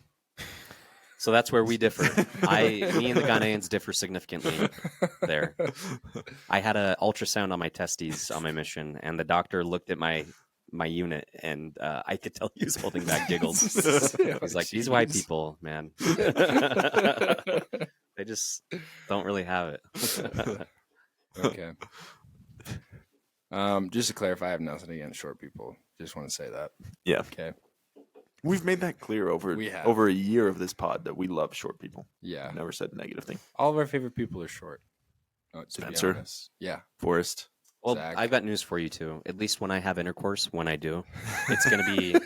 So that's where we differ. Me and the Ghanaians differ significantly there. I had an ultrasound on my testes on my mission, and the doctor looked at my unit, and I could tell he was holding back giggles. He's like, these white people, man. They just don't really have it. Okay. Just to clarify, I have nothing against short people. Just want to say that. Yeah. Okay. We've made that clear We have. over a year of this pod that we love short people. Yeah. I've never said a negative thing. All of our favorite people are short. To be Spencer. honest. Yeah. Forrest. Well, Zach. I've got news for you too. At least when I have intercourse, when I do, it's going to be.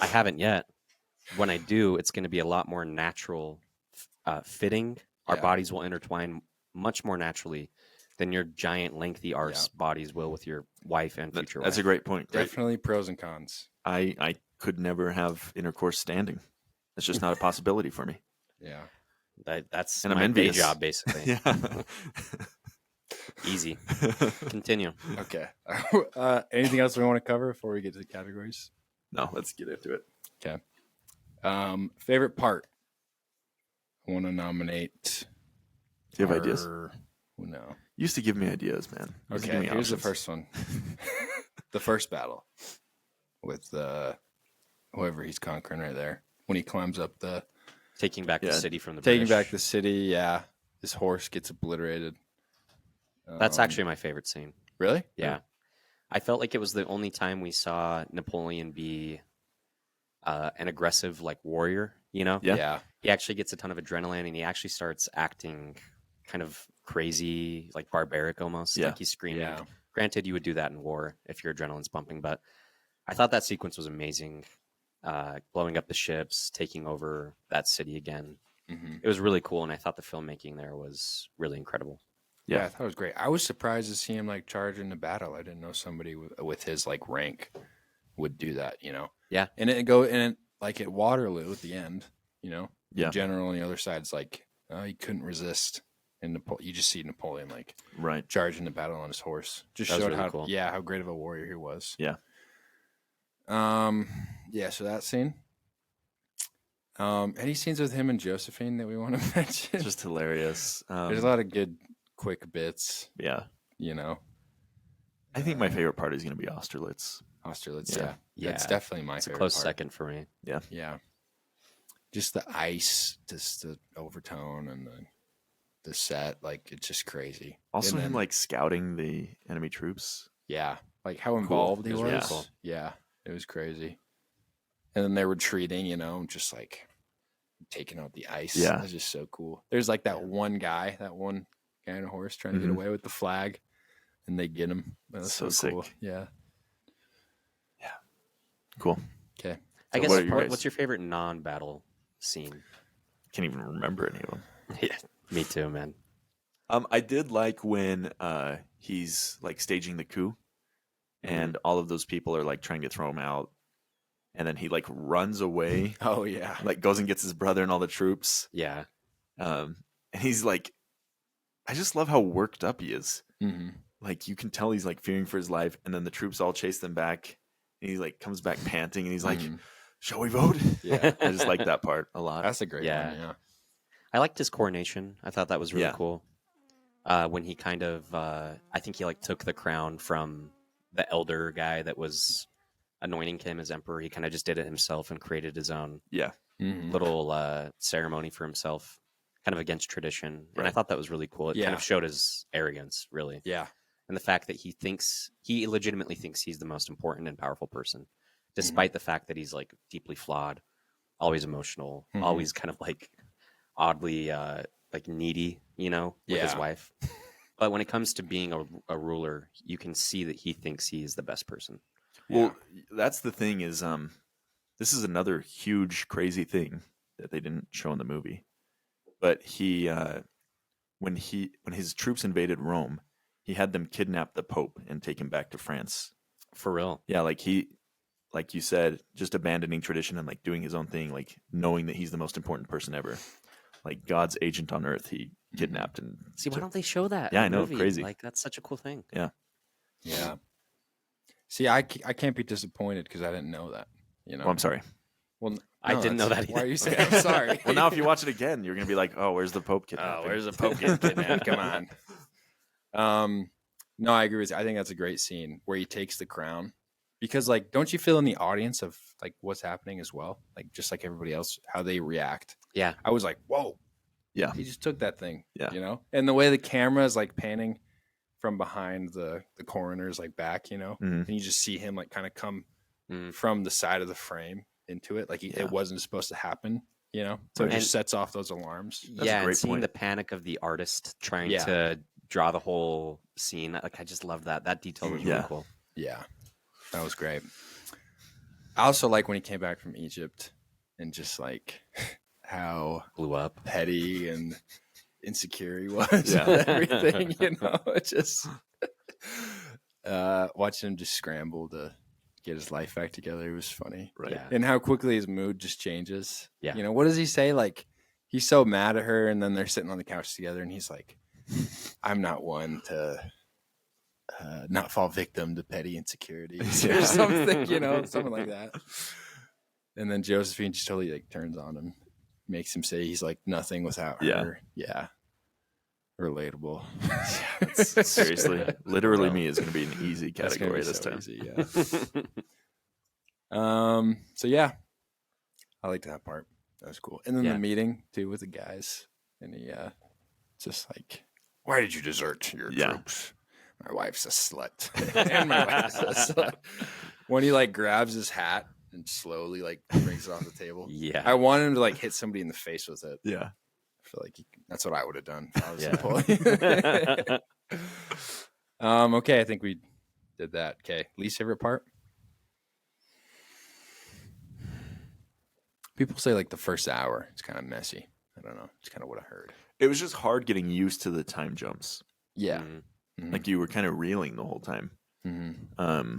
I haven't yet. When I do, it's going to be a lot more natural fitting. Our Yeah. bodies will intertwine much more naturally than your giant, lengthy arse bodies will with your wife and future wife. That's a great point. Great. Definitely pros and cons. I could never have intercourse standing. It's just not a possibility for me. Yeah. That's And I'm my day envious. job, basically. Yeah. Easy. Continue. Okay. Anything else we want to cover before we get to the categories? No, let's get into it. Okay. Favorite part? I want to nominate. Do you have ideas? No. You used to give me ideas, man. You used to give Okay, me here's the options. first one. The first battle with whoever he's conquering right there. When he climbs up Taking back the Yeah. city from the taking British. back the city, yeah. His horse gets obliterated. That's actually my favorite scene. Really? Yeah. I felt like it was the only time we saw Napoleon be an aggressive like warrior, you know? Yeah. Yeah. He actually gets a ton of adrenaline and he actually starts acting kind of crazy, like barbaric almost. Yeah. Like he's screaming. Yeah. Granted, you would do that in war if your adrenaline's pumping, but I thought that sequence was amazing. Blowing up the ships, taking over that city again. Mm-hmm. It was really cool, and I thought the filmmaking there was really incredible. Yeah, I thought it was great. I was surprised to see him like charge into battle. I didn't know somebody with his like rank would do that, you know? Yeah. And like at Waterloo at the end, you know? Yeah. The general on the other side's like, oh, he couldn't resist. And you just see Napoleon like Right. charge into battle on his horse. Just That was showed really how cool. how great of a warrior he was. Yeah. Yeah, so that scene. Any scenes with him and Josephine that we want to mention? It's just hilarious. There's a lot of good quick bits, Yeah. you know. I think my favorite part is going to be Austerlitz. Austerlitz, Yeah. yeah. It's Yeah. definitely my It's a favorite close part. second for me. Yeah. Just the ice, just the overtone and the set, like it's just crazy. Also, And him then- like scouting the enemy troops. yeah, like how involved he It was was. really cool. Yeah, it was crazy. And then they're retreating, you know, just like taking out the ice. Yeah. It's just so cool. There's like that one guy on a horse trying to get Mhm. away with the flag, and they get him. That's So cool. sick. Yeah. Cool. Okay. I So guess what are you guys? what's your favorite non-battle scene? Can't even remember any of them. Yeah, me too, man. I did like when he's like staging the coup, and all of those people are like trying to throw him out, and then he like runs away, Oh yeah. like goes and gets his brother and all the troops. Yeah. And he's like, I just love how worked up he is. Mm-hmm. Like you can tell he's like fearing for his life, and then the troops all chase them back, and he like comes back panting, and he's like, "Shall we vote?" Yeah. I just like that part a lot. That's a great Yeah. one. Yeah. I liked his coronation. I thought that was really Yeah. cool. When he kind of, I think he like took the crown from the elder guy that was anointing him as emperor. He kind of just did it himself and created his own Yeah, little ceremony for himself, kind of against tradition. And I Right. thought that was really cool. It Yeah. kind of showed his arrogance, really. Yeah. And the fact that he legitimately thinks he's the most important and powerful person, despite the fact that he's like deeply flawed, always emotional, always kind of like oddly like needy, with his Yeah. wife. But when it comes to being a ruler, you can see that he thinks he is the best person. Well, that's the thing is, this is another huge, crazy thing that they didn't show in the movie. But he, when his troops invaded Rome, he had them kidnap the Pope and take him back to France. For real. Yeah, like like you said, just abandoning tradition and like doing his own thing, like knowing that he's the most important person ever, like God's agent on earth. He kidnapped and See, why don't they show that? Yeah, in I the know, movie? crazy. Like that's such a cool thing. yeah. Yeah. See, I can't be disappointed because I didn't know that. Oh, I'm sorry. Well, I didn't know that's- that Why either. are you saying I'm sorry? Well, now if you watch it again, you're gonna be like, "Oh, where's the Pope kidnapping?" where's the Pope getting kidnapped? Come on. No, I agree with you. I think that's a great scene where he takes the crown. Because, like, don't you feel in the audience of, like, what's happening as well? Like, just like everybody else, how they react. Yeah. I was like, whoa. Yeah. He just took that thing. Yeah. And the way the camera is, like, panning from behind the coroner's, like, back, Mhm. And you just see him, like, kind of come from the side of the frame into it. Like, it wasn't supposed to happen, So it And- just sets off those alarms. a Yeah, and great seeing point. the panic of the artist trying Yeah. to draw the whole scene, like I just love that. That detail was really Yeah. cool. Yeah, that was great. I also like when he came back from Egypt and just like how Blew up. petty and insecure he was Yeah. with everything, It just watching him just scramble to get his life back together. It was funny. Right. Yeah. And how quickly his mood just changes. Yeah. What does he say? Like, he's so mad at her, and then they're sitting on the couch together, and he's like, I'm not one to not fall victim to petty insecurities or something, something like that. And then Josephine just totally like turns on him, makes him say he's like nothing without her. Yeah. Relatable. Seriously, literally, me is gonna be an easy That's gonna category be this so time. easy, yeah. So yeah, I liked that part. That was cool. And then Yeah. the meeting too with the guys, and he just like, why did you desert your Yeah. troops? My wife's a slut, and my wife's a slut. When he like grabs his hat and slowly like brings it off the table. Yeah. I wanted him to like hit somebody in the face with it. Yeah. I feel like that's what I would have done if I was Yeah. Napoleon. Okay, I think we did that. Okay, least favorite part. People say like the first hour it's kind of messy. I don't know. It's kind of what I heard. It was just hard getting used to the time jumps. Yeah. Mhm. Mhm. Like you were kind of reeling the whole time. Mhm. I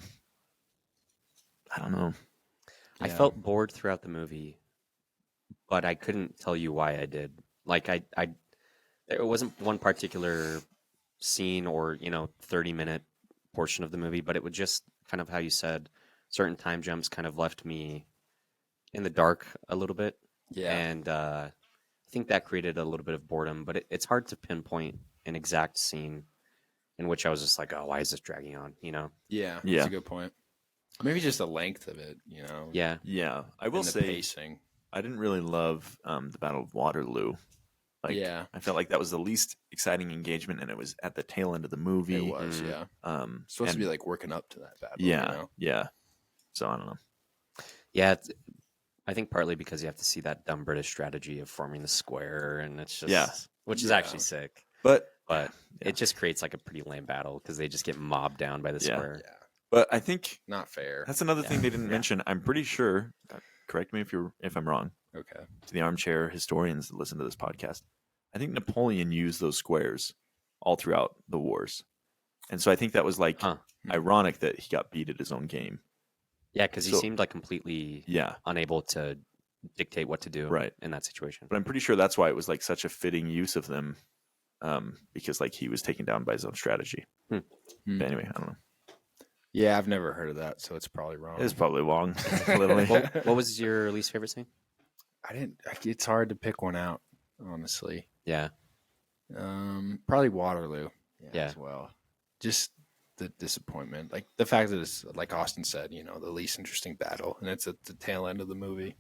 don't know. I Yeah. felt bored throughout the movie, but I couldn't tell you why I did. Like there wasn't one particular scene or 30-minute portion of the movie, but it would just kind of how you said, certain time jumps kind of left me in the dark a little bit, Yeah. and I think that created a little bit of boredom. But it's hard to pinpoint an exact scene in which I was just like, oh, why is this dragging on? Yeah. Yeah. That's a good point. Maybe just the length of it, Yeah. Yeah, I will and the say pacing. I didn't really love the Battle of Waterloo. Like, Yeah. I felt like that was the least exciting engagement, and it was at the tail end of the movie. It was, Mhm. yeah. It's Supposed to be like working up to that battle. yeah, yeah. So I don't know. Yeah, I think partly because you have to see that dumb British strategy of forming the square, and it's just which is Yeah. actually sick. But But Yeah. it just creates like a pretty lame battle because they just get mobbed down by the Yeah. square. Yeah. but I think Not fair. that's another thing they didn't mention. I'm pretty sure. Correct me if I'm wrong. Okay. To the armchair historians that listen to this podcast, I think Napoleon used those squares all throughout the wars. And so I think that was like ironic that he got beat at his own game. Yeah, because he seemed like completely unable to dictate what to do in that situation. But I'm pretty sure that's why it was like such a fitting use of them, because like he was taken down by his own strategy. But anyway, I don't know. Yeah, I've never heard of that, so it's probably wrong. It's probably wrong. Literally. What was your least favorite scene? It's hard to pick one out, honestly. Yeah. Probably Waterloo. Yeah. As well. Just the disappointment, like the fact that it's like Austin said, the least interesting battle, and it's at the tail end of the movie.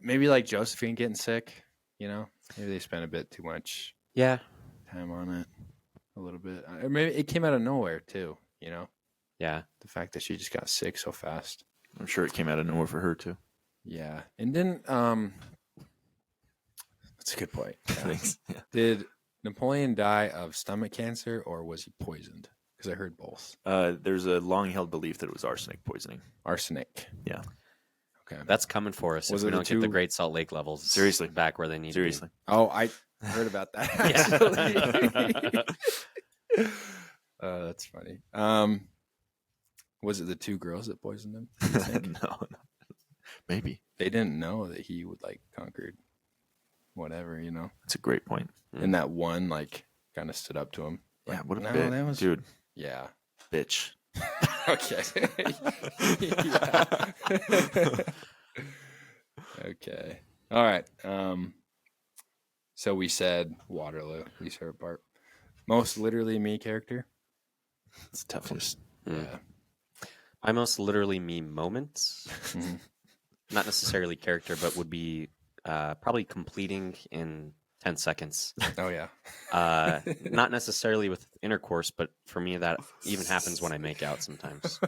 Maybe like Josephine getting sick. Maybe they spent a bit too much. Time on it. A little bit. Or maybe it came out of nowhere too. Yeah. The fact that she just got sick so fast. I'm sure it came out of nowhere for her too. Yeah, and then that's a good point. Thanks. Yeah. Did Napoleon die of stomach cancer or was he poisoned? Because I heard both. There's a long-held belief that it was arsenic poisoning. Arsenic. Yeah. Okay. That's coming for us if we don't get the Great Salt Lake levels seriously back where they need to be. Oh, I heard about that. That's funny. Was it the two girls that poisoned him? No. Maybe. They didn't know that he would like conquered whatever, That's a great point. And that one like kind of stood up to him. Yeah, Like, what a no, bit. that was... Dude. Yeah. Bitch. Okay. Okay. All right. So we said Waterloo, least favorite part. Most literally me character. It's a tough one. Yeah. My most literally me moments, not necessarily character, but would be probably completing in 10 seconds. Oh, yeah. Not necessarily with intercourse, but for me, that even happens when I make out sometimes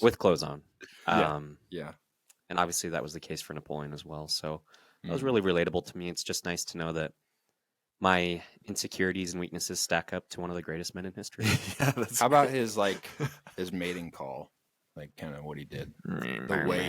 with clothes on. Yeah. And obviously that was the case for Napoleon as well. So that was really relatable to me. It's just nice to know that my insecurities and weaknesses stack up to one of the greatest men in history. How about his mating call? Like kind of what he did. The way.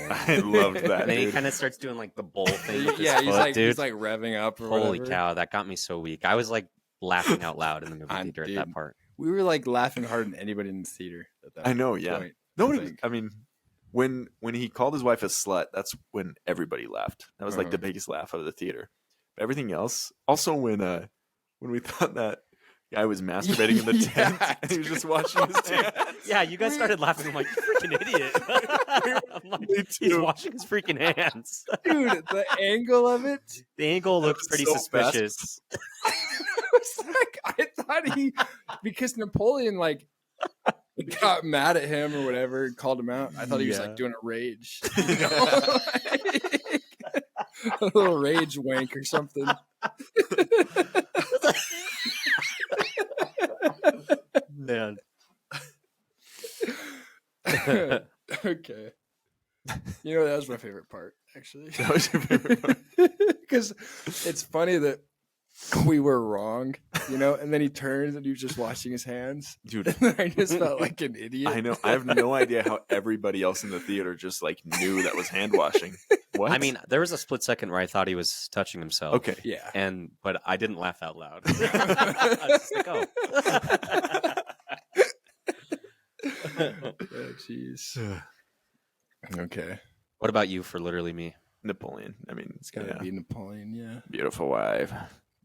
I loved that. And then he kind of starts doing like the bull thing with his Yeah, foot, dude. he's like revving up or Holy whatever. cow, that got me so weak. I was like laughing out loud in the movie theater dude. at that part. We were like laughing harder than anybody in the theater at that I know, yeah. point. Nobody. I mean, when he called his wife a slut, that's when everybody laughed. That was like the biggest laugh out of the theater. But everything else, also when we thought that guy was masturbating in the tent, and he was just washing his hands. Yeah, you guys started laughing. I'm like, you freaking idiot. I'm like, he's washing his freaking hands. Dude, the angle of it. The angle looked pretty so suspicious. It's like, I thought because Napoleon got mad at him or whatever, called him out. I thought he was like doing a rage, a little rage wank or something. Man. Okay. That was my favorite part, actually. That was your favorite part? Because it's funny that we were wrong, and then he turns and he was just washing his hands. Dude, And I just felt like an idiot. I know. I have no idea how everybody else in the theater just knew that was hand washing. What? I mean, there was a split second where I thought he was touching himself. Okay. Yeah. But I didn't laugh out loud. I was just like, oh. Oh, jeez. Okay. What about you for literally me? Napoleon. I mean, It's got to be Napoleon, yeah. beautiful wife.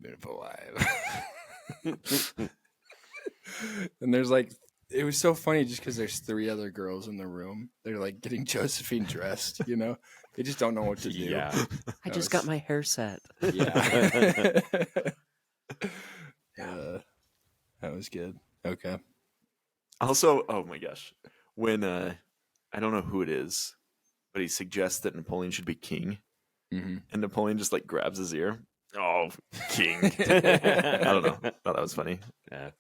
Beautiful wife. And there's it was so funny just because there's 3 other girls in the room. They're getting Josephine dressed, They just don't know what to do. Yeah. I just got my hair set. Yeah. That was good. Okay. Also, oh my gosh, when I don't know who it is, but he suggests that Napoleon should be king, and Napoleon just grabs his ear. Oh, king! I don't know. Thought that was funny. Yeah,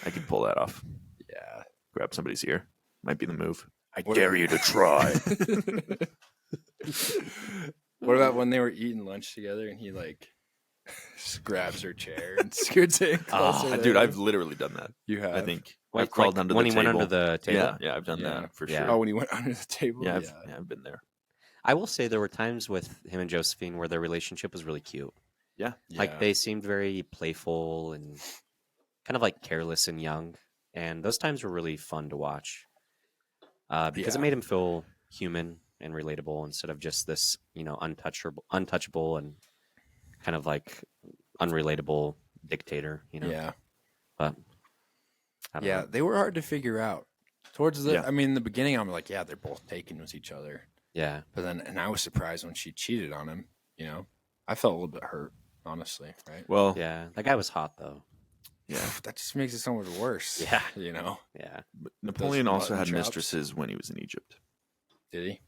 I could pull that off. Yeah. Grab somebody's ear. Might be the move. I What- dare you to try. What about when they were eating lunch together and he just grabs her chair and scoots it closer? Dude, I've literally done that. You have? I think Like- I've crawled like under when the he table. went under the table? Yeah, I've done Yeah. that for Yeah. sure. Oh, when he went under the table? Yeah, I've been there. I will say there were times with him and Josephine where their relationship was really cute. Yeah. Like they seemed very playful and kind of like careless and young. And those times were really fun to watch because it made him feel human and relatable instead of just this, untouchable and kind of like unrelatable dictator, Yeah. But I don't know. They were hard to figure out. Towards the, Yeah. I mean, in the beginning, I'm like, they're both taken with each other. Yeah. But then, and I was surprised when she cheated on him. I felt a little bit hurt, honestly. Right? Well, Yeah. That guy was hot though. yeah. That just makes it so much worse. Yeah. Yeah. But Napoleon Those also mutton had chops. mistresses when he was in Egypt. Did he?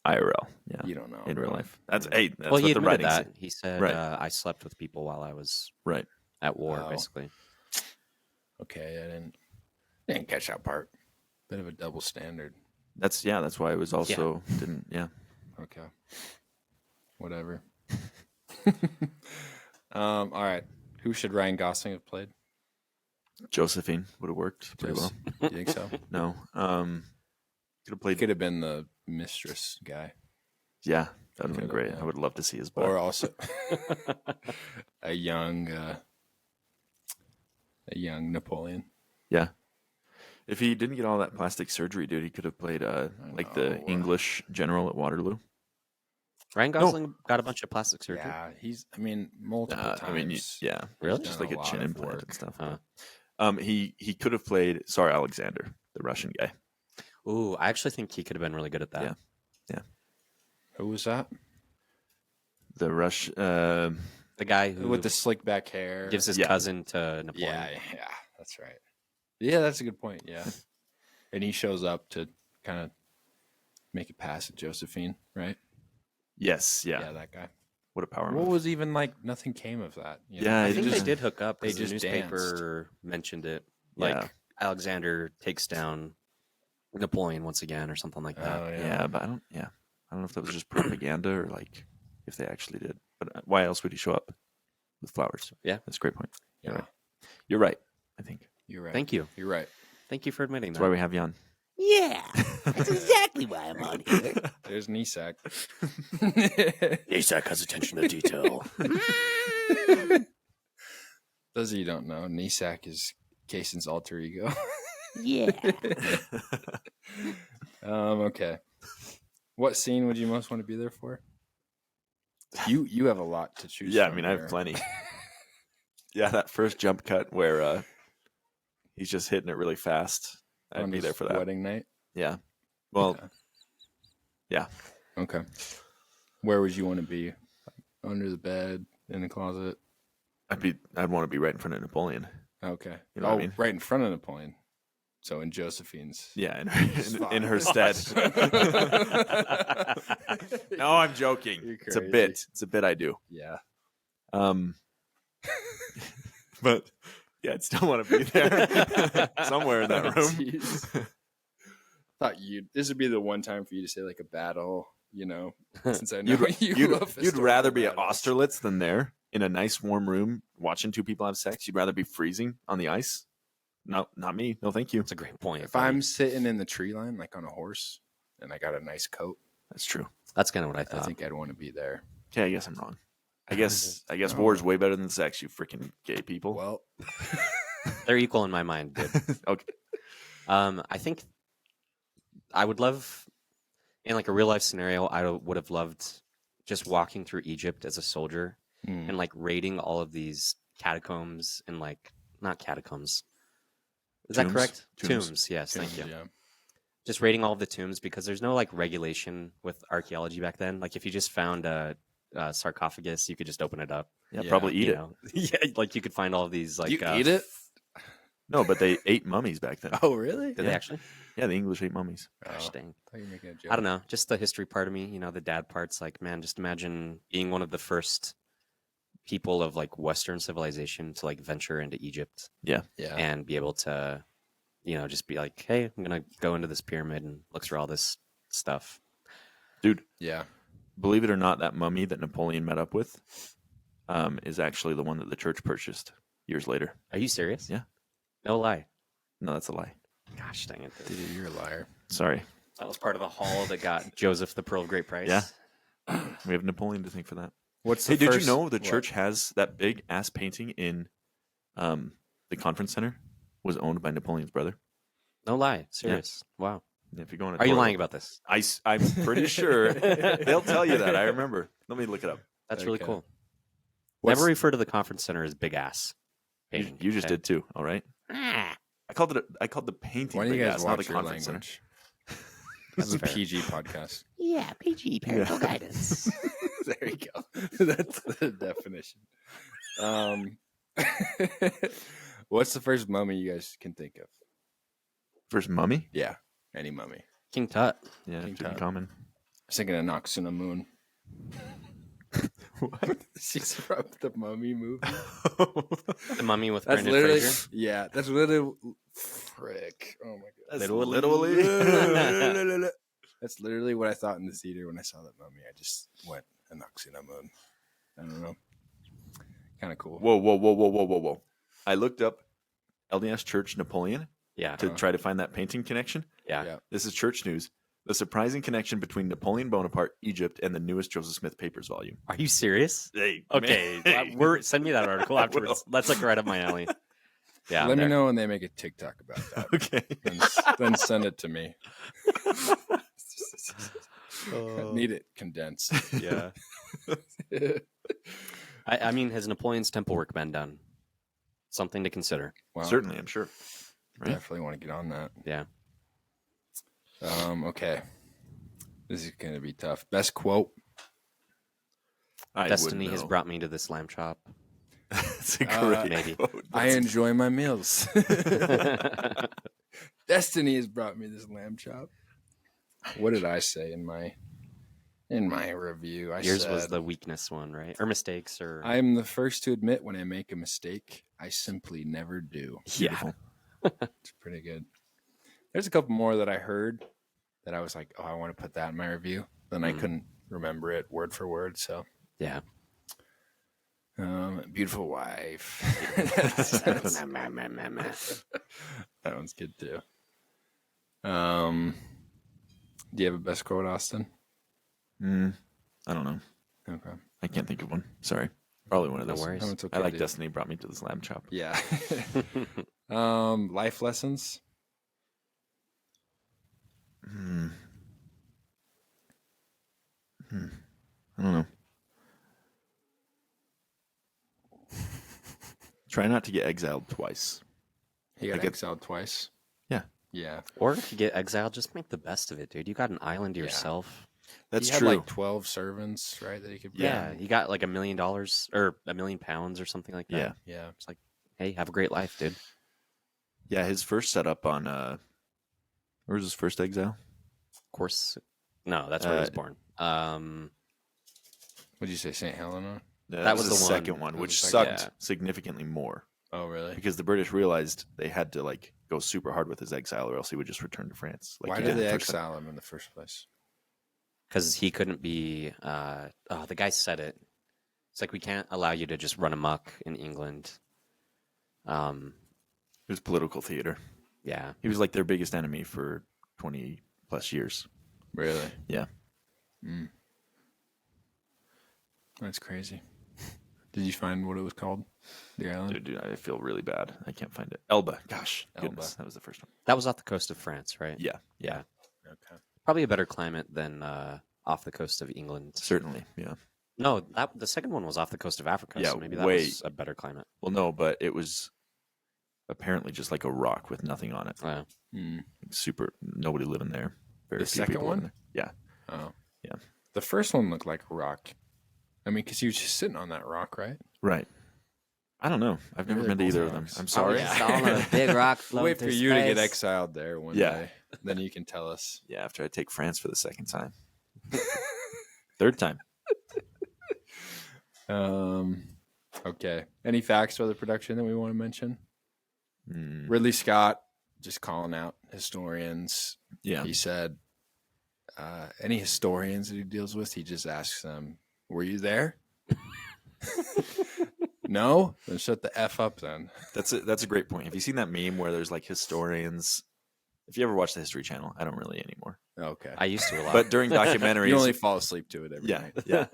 IRL. Yeah. You don't know. In real really. life. That's that's Well, what he the admitted writing that. said. He said, Right. I slept with people while I was Right. at war, Oh. basically. Okay, I didn't catch that part. Bit of a double standard. That's why it was also didn't Okay. Whatever. All right. Who should Ryan Gosling have played? Josephine would have worked pretty well. You think so? No. Could have He played could have been the mistress guy. Yeah, that would have been Could've, great. yeah. I would love to see his butt. Or also a young Napoleon. Yeah. If he didn't get all that plastic surgery, dude, he could have played like the know. English general at Waterloo. Ryan Gosling got a bunch of plastic surgery. Yeah, multiple times. I mean, yeah, Really? just done like a a lot chin of implant work. and stuff. Huh. He could have played Tsar Alexander, the Russian guy. Ooh, I actually think he could have been really good at that. Yeah. Who was that? The The guy who With the slick back hair. gives his Yeah. cousin to Napoleon. Yeah, that's right. Yeah, that's a good point. Yeah. And he shows up to kind of make a pass at Josephine, right? Yes, yeah. Yeah, that guy. What a power What move. was even like, nothing came of that. Yeah, I it think just- they did hook up. they They the just newspaper mentioned it. Like Yeah. Alexander takes down Napoleon once again, or something like that. Oh, Yeah, but I don't know if that was just propaganda or like if they actually did. But why else would he show up with flowers? Yeah. That's a great point. Yeah. You're right, I think. You're right. Thank you. You're right. Thank you for admitting That's that. why we have you on. Yeah, that's exactly why I'm on here. There's Nisak. Isak has attention to detail. Those of you who don't know, Nisak is Kasen's alter ego. Yeah. Okay. What scene would you most want to be there for? You have a lot to choose Yeah, I from mean, I here. have plenty. Yeah, that first jump cut where he's just hitting it really fast. I'd On be his there for that. wedding night. Yeah. Well, Okay. yeah. Okay. Where would you want to be? Under the bed, in the closet? I'd want to be right in front of Napoleon. Okay. You know what I mean? Right in front of Napoleon. So in Josephine's. Yeah, in her stead. No, I'm joking. You're It's a crazy. bit. It's a bit I do. Yeah. But yeah, I'd still want to be there somewhere in that room. Jeez. Thought this would be the one time for you to say like a battle, since I know You'd rather be at Austerlitz than there in a nice warm room watching two people have sex. You'd rather be freezing on the ice. No, not me. No, thank you. That's a great point. If I'm sitting in the tree line, like on a horse, and I got a nice coat, That's true. That's kind of what I I thought. think I'd want to be there. Okay, I guess I'm wrong. I guess war's way better than sex, you freaking gay people. Well, They're equal in my mind, dude. Okay. I think I would love, in like a real life scenario, I would have loved just walking through Egypt as a soldier and like raiding all of these catacombs and like, not catacombs. Is that Tombs? correct? Tombs. Yes, thank you. Yeah. Just raiding all of the tombs because there's no like regulation with archaeology back then. Like if you just found a sarcophagus, you could just open it up. Yeah, Yeah, probably eat you it. know? Yeah, like you could find all of these like. You eat it? No, but they ate mummies back then. Oh, really? Did they actually? Yeah, the English ate mummies. Gosh Oh, dang. I thought you were making a joke. I don't know. Just the history part of me, the dad part's like, man, just imagine being one of the first people of like Western civilization to like venture into Egypt Yeah. and be able to, just be like, hey, I'm going to go into this pyramid and look through all this stuff. Dude, Yeah. believe it or not, that mummy that Napoleon met up with is actually the one that the church purchased years later. Are you serious? Yeah. No lie. No, that's a lie. Gosh dang it. Dude, you're a liar. Sorry. That was part of the haul that got Joseph the Pearl of Great Price. Yeah. We have Napoleon to thank for that. What's the Hey, did first, you know the what? church has that big ass painting in the conference center was owned by Napoleon's brother? No lie. Serious. Wow. Yeah, if you go on a Are you tour- lying about this? I'm pretty sure they'll tell you that. I remember. Let me look it up. That's really Okay. cool. What's- Never refer to the conference center as big ass. You, painting, you just okay? did too. All right. Ah, I called the painting. Why do you big guys ass, not the watch your conference center. language? This is a fair. PG podcast. Yeah, PG parental guidance. There you go. That's the definition. What's the first mummy you guys can think of? First mummy. Yeah, any mummy. King Tut. Yeah, King pretty Tut. common. I was thinking of Noxuna Moon. What? She's from the Mummy movie. The Mummy with That's Brendan literally, Fraser. yeah, that's literally, frick. Oh my god. That's literally. That's literally what I thought in the theater when I saw that mummy. I just went, a Noxuna Moon. I don't know. Kind of cool. Whoa. I looked up LDS Church Napoleon Yeah. to try to find that painting connection. Yeah. Yeah. This is church news. The surprising connection between Napoleon Bonaparte, Egypt, and the newest Joseph Smith Papers volume. Are you serious? Hey, Okay. man. Send me that article I afterwards. That's like right up my alley. Yeah. Let me I'm there. know when they make a TikTok about that. Okay. Then send it to me. Need it condensed. Yeah. I mean, has Napoleon's temple work been done? Something to consider. Wow. Certainly, I'm sure. Right? Definitely want to get on that. Yeah. Okay. This is going to be tough. Best quote. I Destiny wouldn't has know. brought me to this lamb chop. That's a great maybe. quote. I That's- enjoy my meals. Destiny has brought me this lamb chop. What did I say in my review? Yours was the weakness one, right? Or mistakes, or I'm the first to admit when I make a mistake. I simply never do. yeah. It's pretty good. There's a couple more that I heard that I was like, oh, I want to put that in my review. Then I couldn't remember it word for word. So, Yeah. beautiful wife. That one's good too. Do you have a best quote, Austin? I don't know. Okay. I can't think of one. Sorry. Probably one of No those. worries. No, it's okay. I like dude. Destiny brought me to this lamb chop. Yeah. Life lessons. I don't know. Try not to get exiled twice. He got Like a- exiled twice. Yeah. Yeah. Or if you get exiled, just make the best of it, dude. You got an island to Yeah. yourself. That's he had true. like 12 servants, right? That he could bring. Yeah. You got like $1 million or £1 million or something like that. Yeah. Yeah. It's like, hey, have a great life, dude. Yeah, his first setup on where was his first exile? Of course. No, that's where he was Uh, born. What did you say, St. Helena? Yeah, That was the the one. second one, That was which the sucked second- yeah. significantly more Oh, really? because the British realized they had to like go super hard with his exile, or else he would just return to France. Like Why he did the they first time. exile him in the first place? Because he couldn't be. The guy said it. It's like, we can't allow you to just run amok in England. It was political theater. Yeah. He was like their biggest enemy for 20 plus years. Really? Yeah. That's crazy. Did you find what it was called? The island? Dude, I feel really bad. I can't find it. Elba. Gosh, Elba. goodness, that was the first one. That was off the coast of France, right? Yeah, Yeah. Okay. Probably a better climate than off the coast of England. certainly. Yeah. No, the second one was off the coast of Africa. Yeah, So maybe that way- was a better climate. Well, no, but it was apparently just like a rock with nothing on it. Super. Nobody living there. Very The few second people one? living there. Yeah. Oh. Yeah. The first one looked like a rock. I mean, because he was just sitting on that rock, right? Right. I don't know. I've never Maybe been to they're either both of them. rocks. I'm sorry. Sitting on a big rock floating Wait for through you to get space. exiled there one Yeah. day. Then you can tell us. Yeah, after I take France for the second time. Third time. Okay. Any facts about the production that we want to mention? Mm, Ridley Scott just calling out historians. yeah. He said, any historians that he deals with, he just asks them, were you there? No? Then shut the F up then. That's a great point. Have you seen that meme where there's like historians? If you ever watch the History Channel, I don't really anymore. Okay. I used to a lot. But during documentaries, You only fall asleep to it every yeah, night. yeah.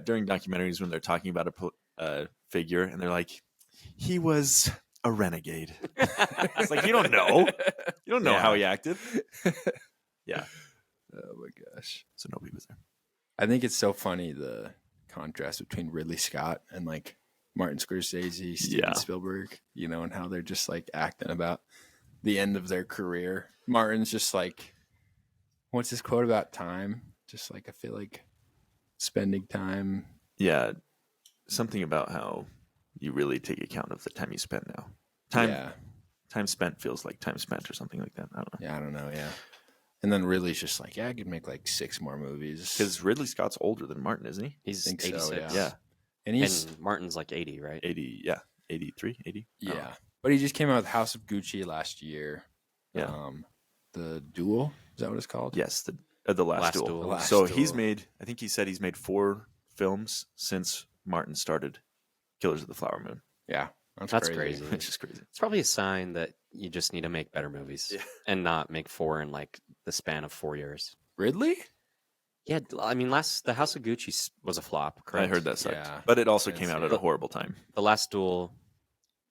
during documentaries when they're talking about a figure and they're like, he was a renegade. It's like, you don't know. You don't know how he acted. Yeah. Oh my gosh. So nobody was there. I think it's so funny the contrast between Ridley Scott and like Martin Scorsese, Steven Spielberg, you know, and how they're just like acting about the end of their career. Martin's just like, what's his quote about time? Just like, I feel like spending time. Yeah. Something about how you really take account of the time you spend now. Time spent feels like time spent or something like that. I don't know. Yeah, I don't know. Yeah. And then Ridley's just like, I could make like 6 more movies. Because Ridley Scott's older than Martin, isn't he? He's think so, 86. Yeah. And Martin's like 80, right? 80, yeah. 83, 80? Yeah. But he just came out with House of Gucci last year. Yeah. The Duel, is that what it's called? Yes, the Last Duel. Duel. The Last So Duel. he's made, I think he said he's made 4 films since Martin started Killers of the Flower Moon. Yeah. That's crazy. Which is crazy. It's probably a sign that you just need to make better movies and not make 4 in like the span of 4 years. Ridley? Yeah, I mean, the House of Gucci was a flop. Correct? I heard that sucked. Yeah. But it also Didn't came see out it. at a horrible time. The Last Duel.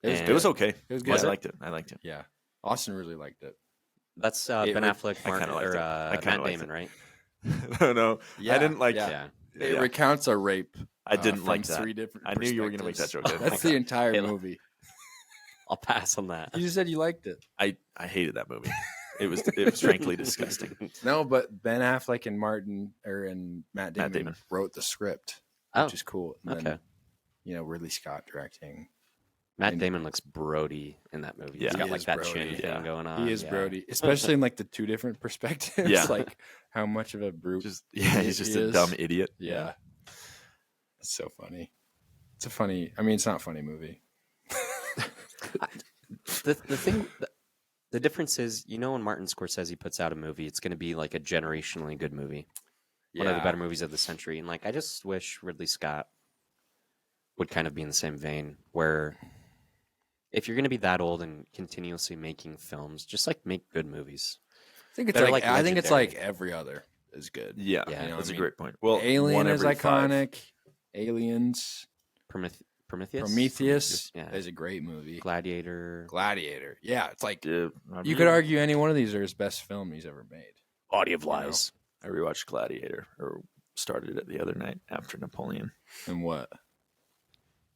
It was okay. It was I good. liked it. I liked it. Yeah. Austin really liked it. That's It Ben re- Affleck, I kinda Martin, liked or it. I kinda Matt liked Damon, it. right? No, I didn't like Yeah. Yeah. It recounts a rape. I didn't from like that. 3 different I knew you were going to make that joke. perspectives. That's the entire Hey, movie. I'll pass on that. You just said you liked it. I hated that movie. It was frankly disgusting. No, but Ben Affleck and Matt Damon, wrote the script, Oh, which is cool. And okay. then, you know, Ridley Scott directing. Matt Damon looks Brody in that movie. Yeah. He's got He like is that Brody, chin yeah. thing going on. He is yeah. Brody, especially in like the 2 different perspectives. Yeah. Like how much of a brute. He's just a dumb idiot. Yeah. It's so funny. It's a funny, I mean, it's not a funny movie. The difference is, you know, when Martin Scorsese puts out a movie, it's going to be like a generationally good movie. One of the better movies of the century. And like, I just wish Ridley Scott would kind of be in the same vein, where if you're going to be that old and continuously making films, just like make good movies. I think it's They're, like, like, I think it's like legendary. every other is good. Yeah, Yeah. You know that's what I a mean? great point. Well, Alien one is every 5. iconic. Aliens. Prometheus Yeah. is a great movie. Gladiator. Gladiator. Yeah, it's like Yeah, you could argue any one of these are his best film he's ever made. Body of You know? Lies. I rewatched Gladiator, or started it the other night after Napoleon. And what?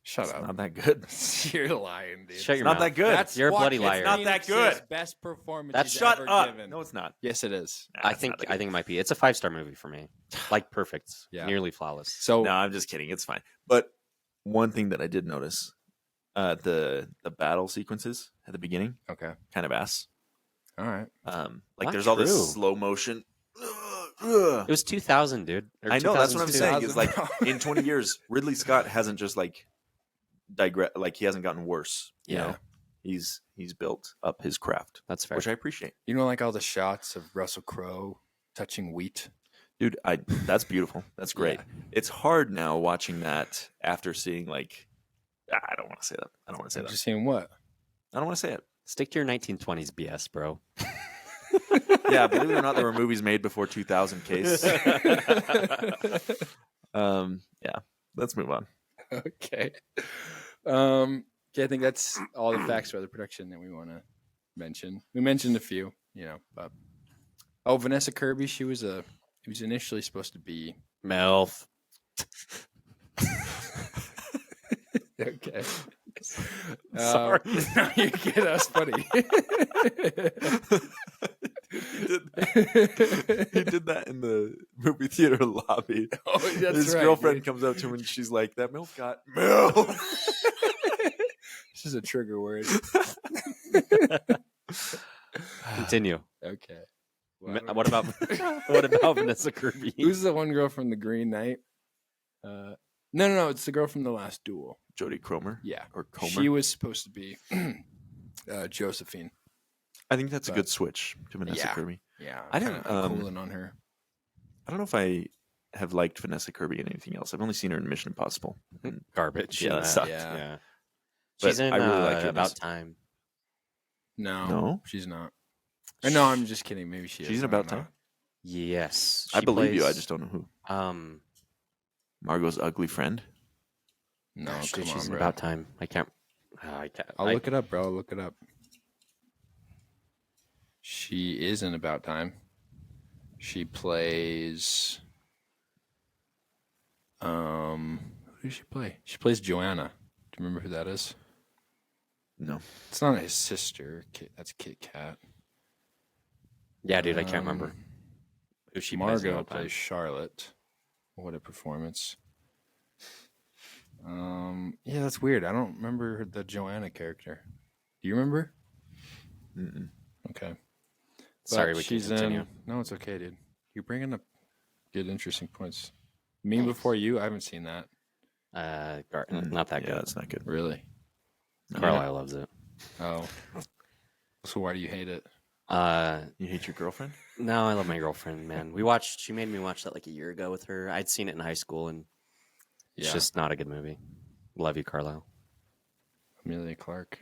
Shut It's up. not that good. You're lying, dude. Shut your Not mouth. that good. That's You're a bloody Joaquin liar. It's not that Phoenix's good. Best performance That's- he's Shut ever up. given. No, it's not. Yes, it is. I think it might be. It's a 5-star movie for me. Like perfect. Yeah. Nearly flawless. So No, I'm just kidding. It's fine. But one thing that I did notice, the battle sequences at the beginning, okay, kind of ass. all right. Like Not there's all this true. slow motion. It was 2000, dude. Or I know, that's what I'm 2002. saying. It's like 2000. in 20 years, Ridley Scott hasn't just like digress. Like he hasn't gotten worse. You Yeah. know, he's built up his craft, That's fair. which I appreciate. You know, like all the shots of Russell Crowe touching wheat. Dude, that's beautiful. That's great. Yeah. It's hard now watching that after seeing like I don't want to say that. I don't want to say I'm that. just seeing what? I don't want to say it. Stick to your 1920s BS, bro. Yeah, believe it or not, there were movies made before 2000. Case. Yeah. Let's move on. Okay. Okay, I think that's all the facts about the production that we want to mention. We mentioned a few, you know, but Vanessa Kirby, she was initially supposed to be MILF. okay. Sorry. You get us funny. He did that in the movie theater lobby. Oh, that's His right, girlfriend dude. comes up to him and she's like, "That MILF got MILF." This is a trigger word. Continue. Okay. What about Vanessa Kirby? Who's the one girl from The Green Knight? No. It's the girl from The Last Duel. Jodie Cromer. Yeah. Or Comer. She was supposed to be Josephine. I think that's a but- good switch to Vanessa Yeah. Kirby. Yeah. I didn't, I'm cooling on her. I don't know if I have liked Vanessa Kirby in anything else. I've only seen her in Mission Impossible. And Garbage. Yeah, that sucked. Yeah. Yeah. But She's in I really like her in About this. Time. No, she's not. No, I'm just kidding. Maybe she is. She's in No, About I'm Time? not. Yes. I She believe you. I plays, just don't know who. Margot's ugly friend. No, Gosh, come dude, she's on, in bro. About Time. I can't. I'll look it up, bro. I'll look it up. She is in About Time. She plays. Who does she play? She plays Joanna. Do you remember who that is? No. It's not his sister. That's Kit Kat. Yeah, dude, I can't remember who she plays. Margot plays Charlotte. What a performance. Yeah, that's weird. I don't remember the Joanna character. Do you remember? Mm-mm. Okay. Sorry, But we can she's continue. in. No, it's okay, dude. You're bringing up good, interesting points. Me Before You. I haven't seen that. Not that Yeah, good. that's not good. Really? Carlisle loves it. Oh. So why do you hate it? You hate your girlfriend? No, I love my girlfriend, man. She made me watch that like a year ago with her. I'd seen it in high school, and it's just not a good movie. Love you, Carlisle. Amelia Clark.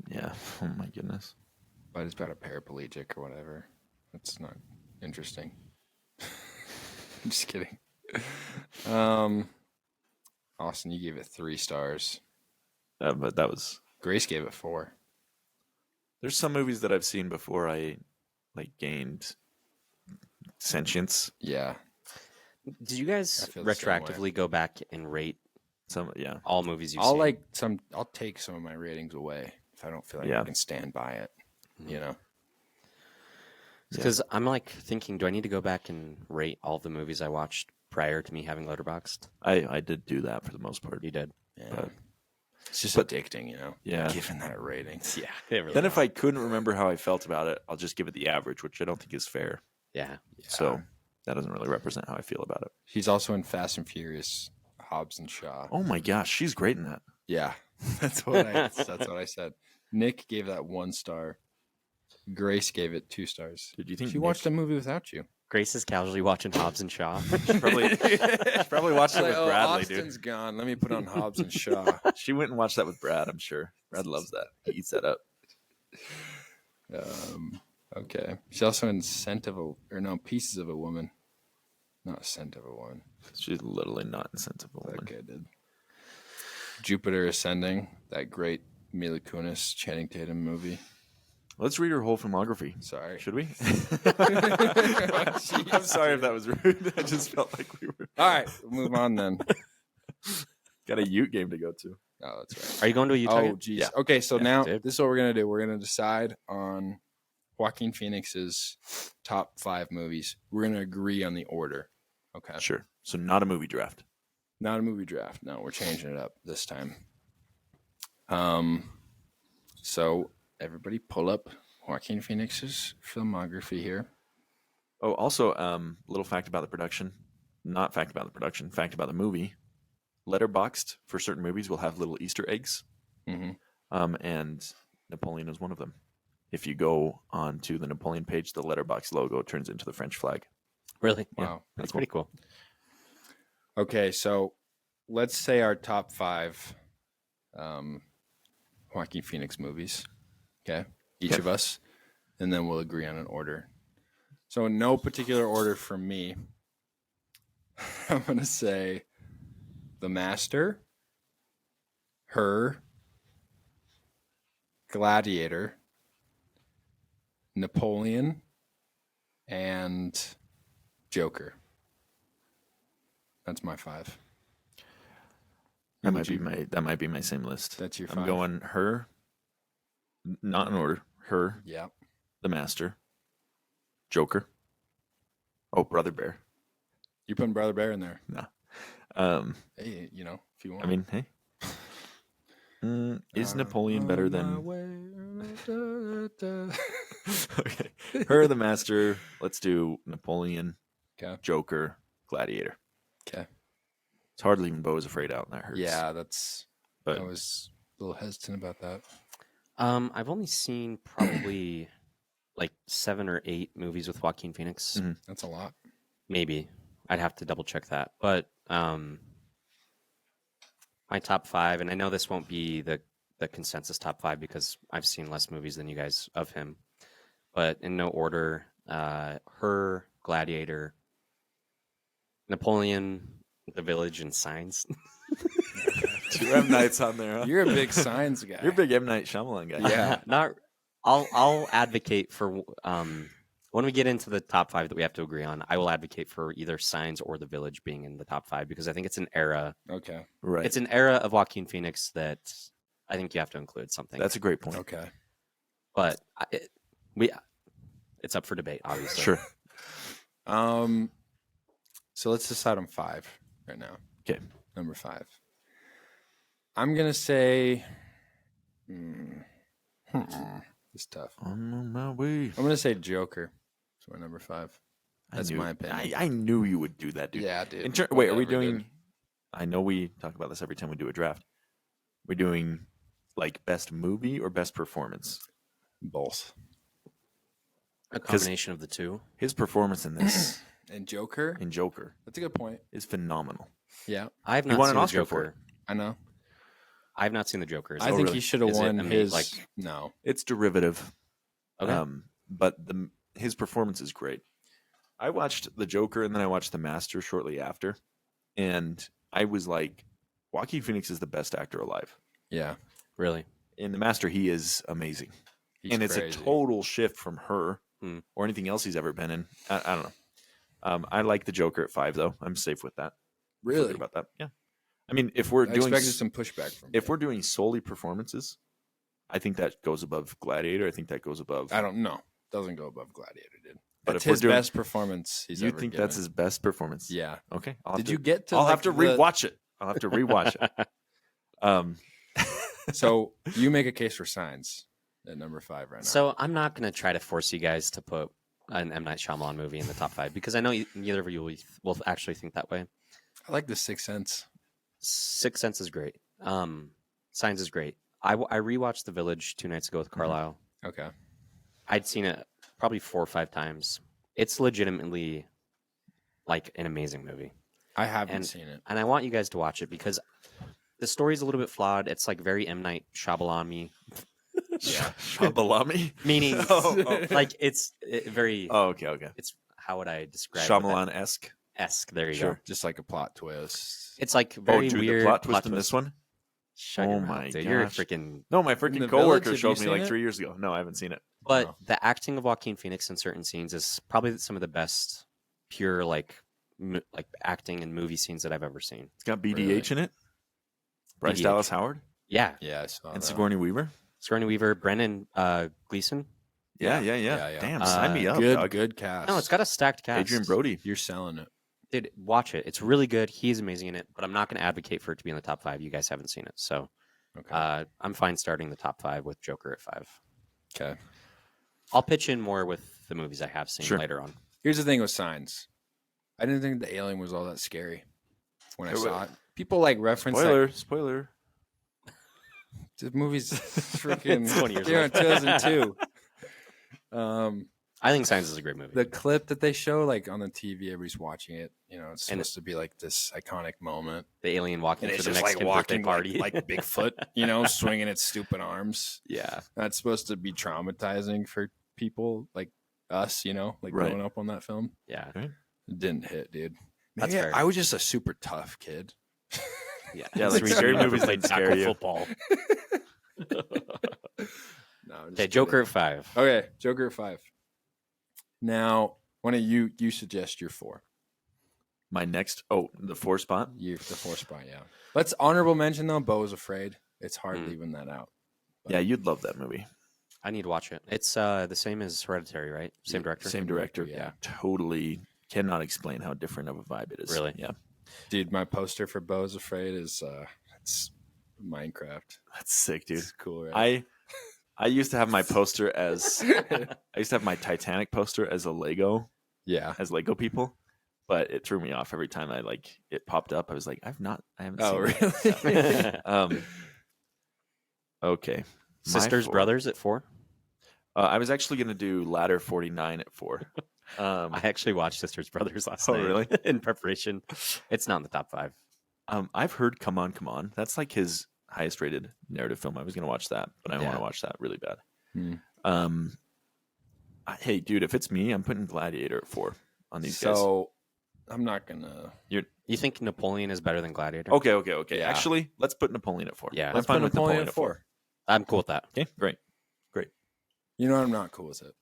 Yeah. Oh my goodness. But it's about a paraplegic or whatever. That's not interesting. I'm just kidding. Austin, you gave it 3 stars. But that was. Grace gave it 4. There's some movies that I've seen before I gained sentience. Yeah. Did you guys I feel the same way. retroactively go back and rate all movies you've seen? I'll take some of my ratings away if I don't feel like Yeah. I can stand by it. You know? Because I'm like thinking, do I need to go back and rate all the movies I watched prior to me having Letterboxd? I did do that for the most part. You did. Yeah. But- It's just addicting, you know? Yeah. Giving that a rating. Yeah. It really Then if I couldn't remember how I felt about it, I'll just give it the average, which I don't think is fair. yeah. So that doesn't really represent how I feel about it. She's also in Fast and Furious, Hobbs and Shaw. Oh my gosh, she's great in that. Yeah. That's what I said. Nick gave that 1 star. Grace gave it 2 stars. Did you think She watched a movie without you? Grace is casually watching Hobbs and Shaw. Probably watched it with Bradley, Austin's dude. gone. Let me put on Hobbs and Shaw. She went and watched that with Brad, I'm sure. Brad loves that. He eats that up. Okay. She's also in Pieces of a Woman. Not Scent of a Woman. She's literally not insensible. Okay, did. Jupiter Ascending, that great Mila Kunis, Channing Tatum movie. Let's read her whole filmography. Sorry. Should we? I'm sorry if that was rude. I just felt like we were. All right, we'll move on then. Got a Ute game to go to. Oh, that's right. Are you going to a Utah? Oh, geez. Yeah. Okay, so now dude. this is what we're going to do. We're going to decide on Joaquin Phoenix's top 5 movies. We're going to agree on the order. Okay. Sure. So not a movie draft. Not a movie draft. No, we're changing it up this time. So everybody pull up Joaquin Phoenix's filmography here. Oh, also, little fact about the production. Not fact about the production. Fact about the movie. Letterboxd for certain movies will have little Easter eggs. Mm-hmm. And Napoleon is one of them. If you go onto the Napoleon page, the Letterboxd logo turns into the French flag. Really? Wow. That's pretty cool. Okay, so let's say our top 5 Joaquin Phoenix movies. Okay, each of us, and then we'll agree on an order. So in no particular order from me, I'm going to say The Master, Her, Gladiator, Napoleon, and Joker. That's my 5. That might be my same list. That's your I'm 5? going Her, not in order. Her, Yeah. The Master, Joker. Oh, Brother Bear. You putting Brother Bear in there? No. Hey, if you want. I mean, hey. Is Napoleon better than? Okay. Her, The Master. Let's do Napoleon, Okay. Joker, Gladiator. Okay. It's hard leaving Beau is Afraid out, and that hurts. Yeah, But I was a little hesitant about that. I've only seen probably like 7 or 8 movies with Joaquin Phoenix. Mhm. That's a lot. Maybe. I'd have to double check that. But my top 5, and I know this won't be the consensus top 5 because I've seen less movies than you guys of him. But in no order, Her, Gladiator, Napoleon, The Village and Signs. 2 M Nights on there. Huh? You're a big Signs guy. You're a big M Night Shyamalan guy. Yeah. Not. I'll advocate for when we get into the top 5 that we have to agree on. I will advocate for either Signs or The Village being in the top 5 because I think it's an era. Okay. Right. It's an era of Joaquin Phoenix that I think you have to include something. That's a great point. Okay. But it's up for debate, obviously. Sure. So let's decide on 5 right now. Okay. Number 5. I'm gonna say. It's tough. On my way. I'm gonna say Joker. It's my number 5. That's I knew, my opinion. I knew you would do that, dude. Yeah, dude. Wait, are we Whatever, doing? dude. I know we talk about this every time we do a draft. We're doing like best movie or best performance. Both. A combination of the two. His performance in this And Joker. in Joker That's a good point. is phenomenal. Yeah, I have He not won seen an the Oscar for Joker. it. I know. I have not seen the Joker. Is I it- think really? he should have Is it won his. like- No. It's derivative. Okay. But his performance is great. I watched The Joker and then I watched The Master shortly after, and I was like, Joaquin Phoenix is the best actor alive. Yeah. Really? In The Master, he is amazing, He's and it's crazy. a total shift from her Hmm. or anything else he's ever been in. I don't know. I like The Joker at 5 though. I'm safe with that. Feel Really. good about that. Yeah. I mean, if we're I doing expected some pushback from. if we're doing solely performances, I think that goes above Gladiator. I think that goes above. I don't know. Doesn't go above Gladiator, dude. But That's if we're his doing- best performance he's you ever think given. that's his best performance? Yeah. Okay. Did you get to? I'll like, have to the- rewatch it. I'll have to rewatch it. So you make a case for Signs at number 5 right now. So I'm not going to try to force you guys to put an M. Night Shyamalan movie in the top 5 because I know neither of you will actually think that way. I like the Sixth Sense. Sixth Sense is great. Signs is great. I rewatched The Village 2 nights ago with Carlisle. Okay. I'd seen it probably 4 or 5 times. It's legitimately like an amazing movie. I haven't seen it. And I want you guys to watch it because the story's a little bit flawed. It's like very M. Night Shyamalan-y. Shabalami? Meaning, Oh. like, it's very, Oh, okay. it's, how would I describe it? Shyamalan-esque. Esque, there you Sure. go. Just like a plot twist. It's like Oh, very dude, weird. the plot twist in this one? Shut Oh your mouth, my dude. You're a gosh. freaking. No, my In freaking The coworker Village, showed have me you like seen it? 3 years ago. No, I haven't seen it. But Oh. the acting of Joaquin Phoenix in certain scenes is probably some of the best pure like acting and movie scenes that I've ever seen. It's got BDH in it. Bryce BDH. Dallas Howard Yeah, Yeah, I saw and that. Sigourney Weaver. Sigourney Weaver, Brennan Gleeson. Yeah. Yeah. Damn, sign me up. Good, dog. good cast. No, it's got a stacked cast. Adrian Brody. You're selling it. Dude, watch it. It's really good. He's amazing in it. But I'm not going to advocate for it to be in the top 5. You guys haven't seen it, so Okay. I'm fine starting the top 5 with Joker at 5. Okay. I'll pitch in more with the movies I have seen Sure. later on. Here's the thing with Signs. I didn't think the alien was all that scary when I saw it. People like reference Spoiler. the movie's freaking 20 years they're old. in 2002. I think Signs is a great movie. The clip that they show, like on the TV, everybody's watching it. You know, it's And supposed to be like this iconic moment. The alien walking And for it's the just next like 10th birthday walking party. like Bigfoot, you know, swinging its stupid arms. yeah. That's supposed to be traumatizing for people like us, you know, like Right. growing up on that film. Yeah. It didn't hit, dude. That's Maybe fair. I was just a super tough kid. Yeah. Yeah, That's like the scary reason you movies never played didn't scare tackle you. football. No, I'm just Okay, Joker kidding. at 5. Okay, Joker at 5. Now, why don't you suggest your 4? My next, the 4 spot. The 4 spot, yeah. Let's honorable mention though. Beau is Afraid. It's hard leaving that out. Yeah, you'd love that movie. I need to watch it. It's the same as Hereditary, right? Same director? Same director. Yeah. Totally cannot explain how different of a vibe it is. Really? Yeah. Dude, my poster for Beau is Afraid is it's Minecraft. That's sick, dude. It's cool, right? I used to have my poster as I used to have my Titanic poster as a Lego people, but it threw me off every time it popped up. I was like, I haven't Oh, seen it. really? Okay. My Sisters, 4. Brothers at 4? I was actually going to do Ladder 49 at 4. I actually watched Sisters, Brothers last Oh, night. really? In preparation. It's not in the top 5. I've heard Come On, Come On. That's like his highest rated narrative film. I was going to watch that, but I want to watch that really bad. Hmm. Hey, dude, if it's me, I'm putting Gladiator at 4 on these guys. So I'm not gonna. You think Napoleon is better than Gladiator? Okay. Yeah. Actually, let's put Napoleon at 4. Yeah. I'm Let's fine put with Napoleon Napoleon at 4. I'm cool with that. Okay, great. You know, I'm not cool with it.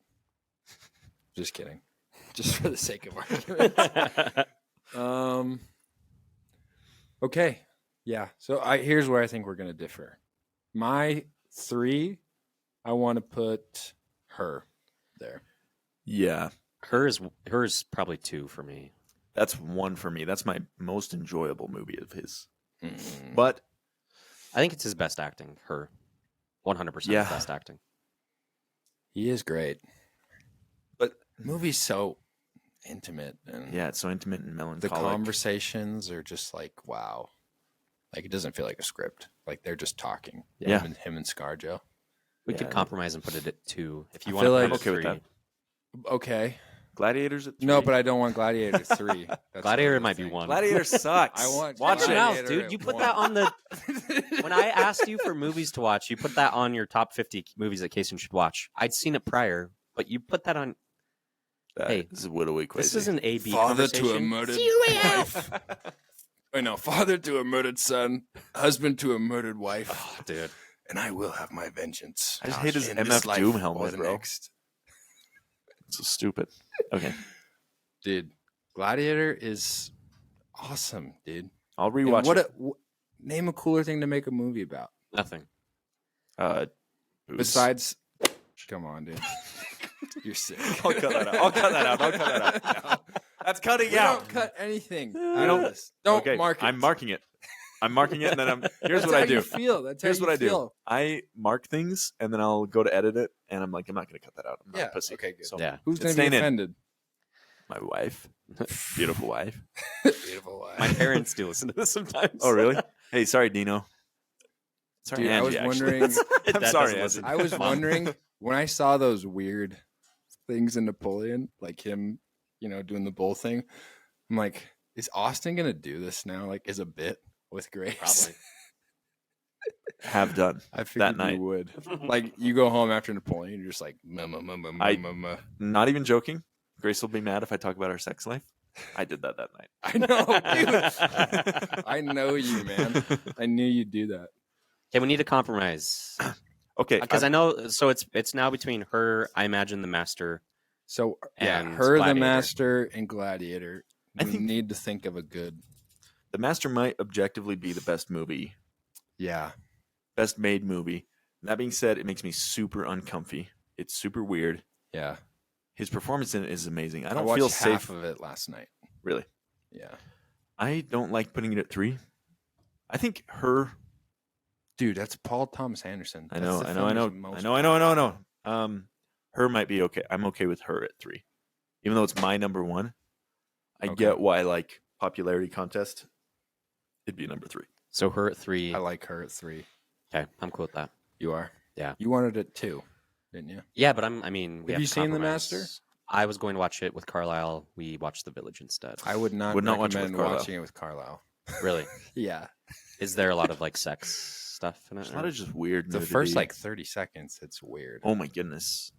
Just kidding. Just for the sake of argument. Okay. Yeah. So here's where I think we're gonna differ. My 3, I want to put her there. Yeah, Hers probably 2 for me. that's 1 for me. That's my most enjoyable movie of his. Mm. But I think it's his best acting. Her, 100% Yeah. his best acting. He is great. But The movie's so intimate, and yeah, it's so intimate and the melancholic. conversations are just like, wow. Like, it doesn't feel like a script. Like, they're just talking. Yeah. Him and ScarJo. We Yeah. could compromise and put it at 2 if you I want feel to like- put it I'm okay at with 3. that. Okay. Gladiators at 3. No, but I don't want Gladiator 3. That's Gladiator the might be thing. 1. Gladiator sucks. I want Watch Your it. mouth, Gladiator dude. You at put 1. that on the. When I asked you for movies to watch, you put that on your top 50 movies that Kasen should watch. I'd seen it prior, but you put that on. Hey, This is widowy crazy. This is an A/B Father to a conversation. murdered wife. I know. Father to a murdered son. Husband to a murdered wife. Oh, dude. And I will have my vengeance. I just hate his in this MF life Doom or helmet, the bro. next. It's so stupid. Okay, Dude, Gladiator is awesome, dude. I'll And rewatch it. Name a cooler thing to make a movie about. Nothing. Booze. Besides, come on, dude. You're sick. I'll cut that out. No. That's cutting We out. don't cut anything. We out don't- of this. Don't Okay, mark it. I'm marking it. And then here's That's what I how do. You feel. That's Here's how what you I do. feel. I mark things and then I'll go to edit it and I'm like, I'm not going to cut that out. I'm not Yeah, a pussy. okay, good. So Yeah. Who's it's going to be staying in. offended? My wife, beautiful wife. Beautiful wife. My parents do listen to this sometimes. Oh, really? Hey, sorry, Dino. Sorry, Dude, I was Angie, actually. wondering. I'm Dad sorry, doesn't listen. Angie. I was Mom. wondering when I saw those weird things in Napoleon, like him, doing the bull thing. I'm like, is Austin gonna do this now? Like, as a bit with Grace? Probably. Have done. I figured night. you would. Like, you go home after Napoleon, you're just like, I- ma. Not even joking. Grace will be mad if I talk about our sex life. I did that night. I know, dude. I know you, man. I knew you'd do that. Okay, we need to compromise Okay, because I know. So it's now between her, I imagine, the master. So yeah, And her, the Gladiator. master, and Gladiator. I We think- need to think of a good. The Master might objectively be the best movie, Yeah. best made movie. That being said, it makes me super uncomfy. It's super weird. Yeah. His performance in it is amazing. I don't watched feel half safe. of it last night. Really, Yeah. I don't like putting it at 3. I think her. Dude, that's Paul Thomas Anderson. I That's know. the I film know. he's most Her might be okay. I'm okay with her at 3, even though it's my number 1. I Okay. get why, like, popularity contest, it'd be number 3. So her at 3. I like her at 3. Okay, I'm cool with that. You are? Yeah. You wanted it 2, didn't you? Yeah, but we have you to seen The compromise. Master? I was going to watch it with Carlisle. We watched The Village instead. I would not, Would not watch it with recommend Carlisle. watching it with Carlisle. Really? Yeah. Is there a lot of like sex stuff in it? There's a lot of just weird. The nudity. first like 30 seconds, it's weird. Oh my goodness.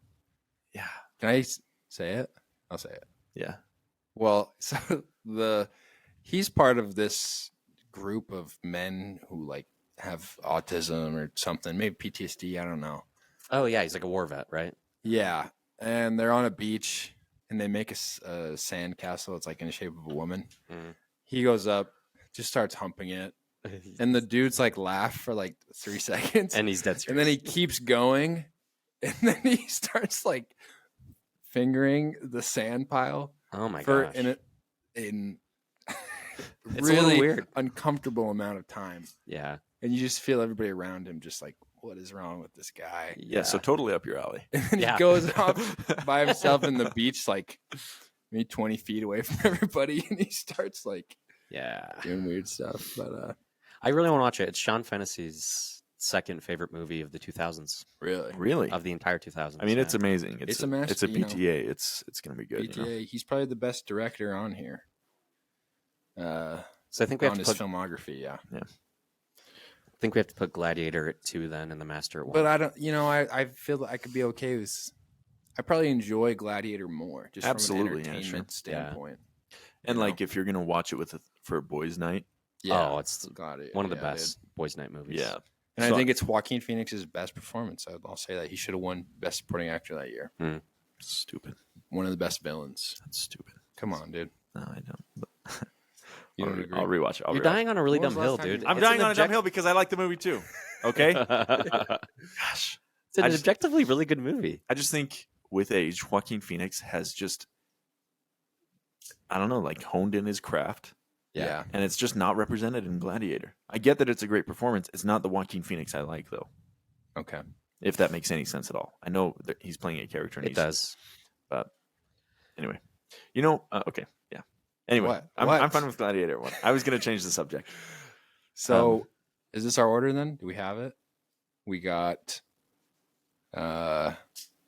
Yeah. Can I say it? I'll say it. Yeah. Well, so he's part of this group of men who like have autism or something, maybe PTSD, I don't know. Oh yeah, he's like a war vet, right? Yeah, and they're on a beach and they make a sand castle. It's like in the shape of a woman. Mm. He goes up, just starts humping it, and the dudes like laugh for like 3 seconds, And he's dead serious. and then he keeps going, and then he starts like fingering the sand pile oh my for gosh. in It's a little really weird. uncomfortable amount of time, Yeah. and you just feel everybody around him just like, what is wrong with this guy? Yeah. So totally up your alley. And then Yeah. he goes off by himself in the beach, like maybe 20 feet away from everybody, and he starts like Yeah. doing weird stuff. But I really want to watch it. It's Sean Fantasy's second favorite movie of the 2000s, really, Really? of the entire 2000s. I mean, it's yeah. amazing. It's a master- It's a you know. PTA. It's gonna be good. PTA, You know? he's probably the best director on here. So I think we have On to his put, filmography, yeah. I think we have to put Gladiator at 2 then, and The Master at 1. But I don't, I feel that I could be okay with. I probably enjoy Gladiator more, just Absolutely, from yeah, an sure. entertainment standpoint. And you know? like, if you're gonna watch it for a boys' night, Oh, it's Gladiator, one of the yeah, best dude. boys' night movies. yeah, And So- I think it's Joaquin Phoenix's best performance. I'll say that he should have won Best Supporting Actor that year. stupid. One of the best villains. That's stupid. Come on, dude. No, I don't. But You don't agree? I'll rewatch it. You're dying on a really When was dumb the hill, last time dude. you- I'm It's dying an on a dumb hill because I like the movie too. Okay. Gosh, It's an I just- objectively really good movie. I just think with age, Joaquin Phoenix has just, I don't know, like honed in his craft, Yeah. and it's just not represented in Gladiator. I get that it's a great performance. It's not the Joaquin Phoenix I like, though. Okay. If that makes any sense at all. I know that he's playing a character. And It does. But anyway, okay, yeah. Anyway, What? I'm What? fine with Gladiator one. I was going to change the subject. So, is this our order then? Do we have it? We got, what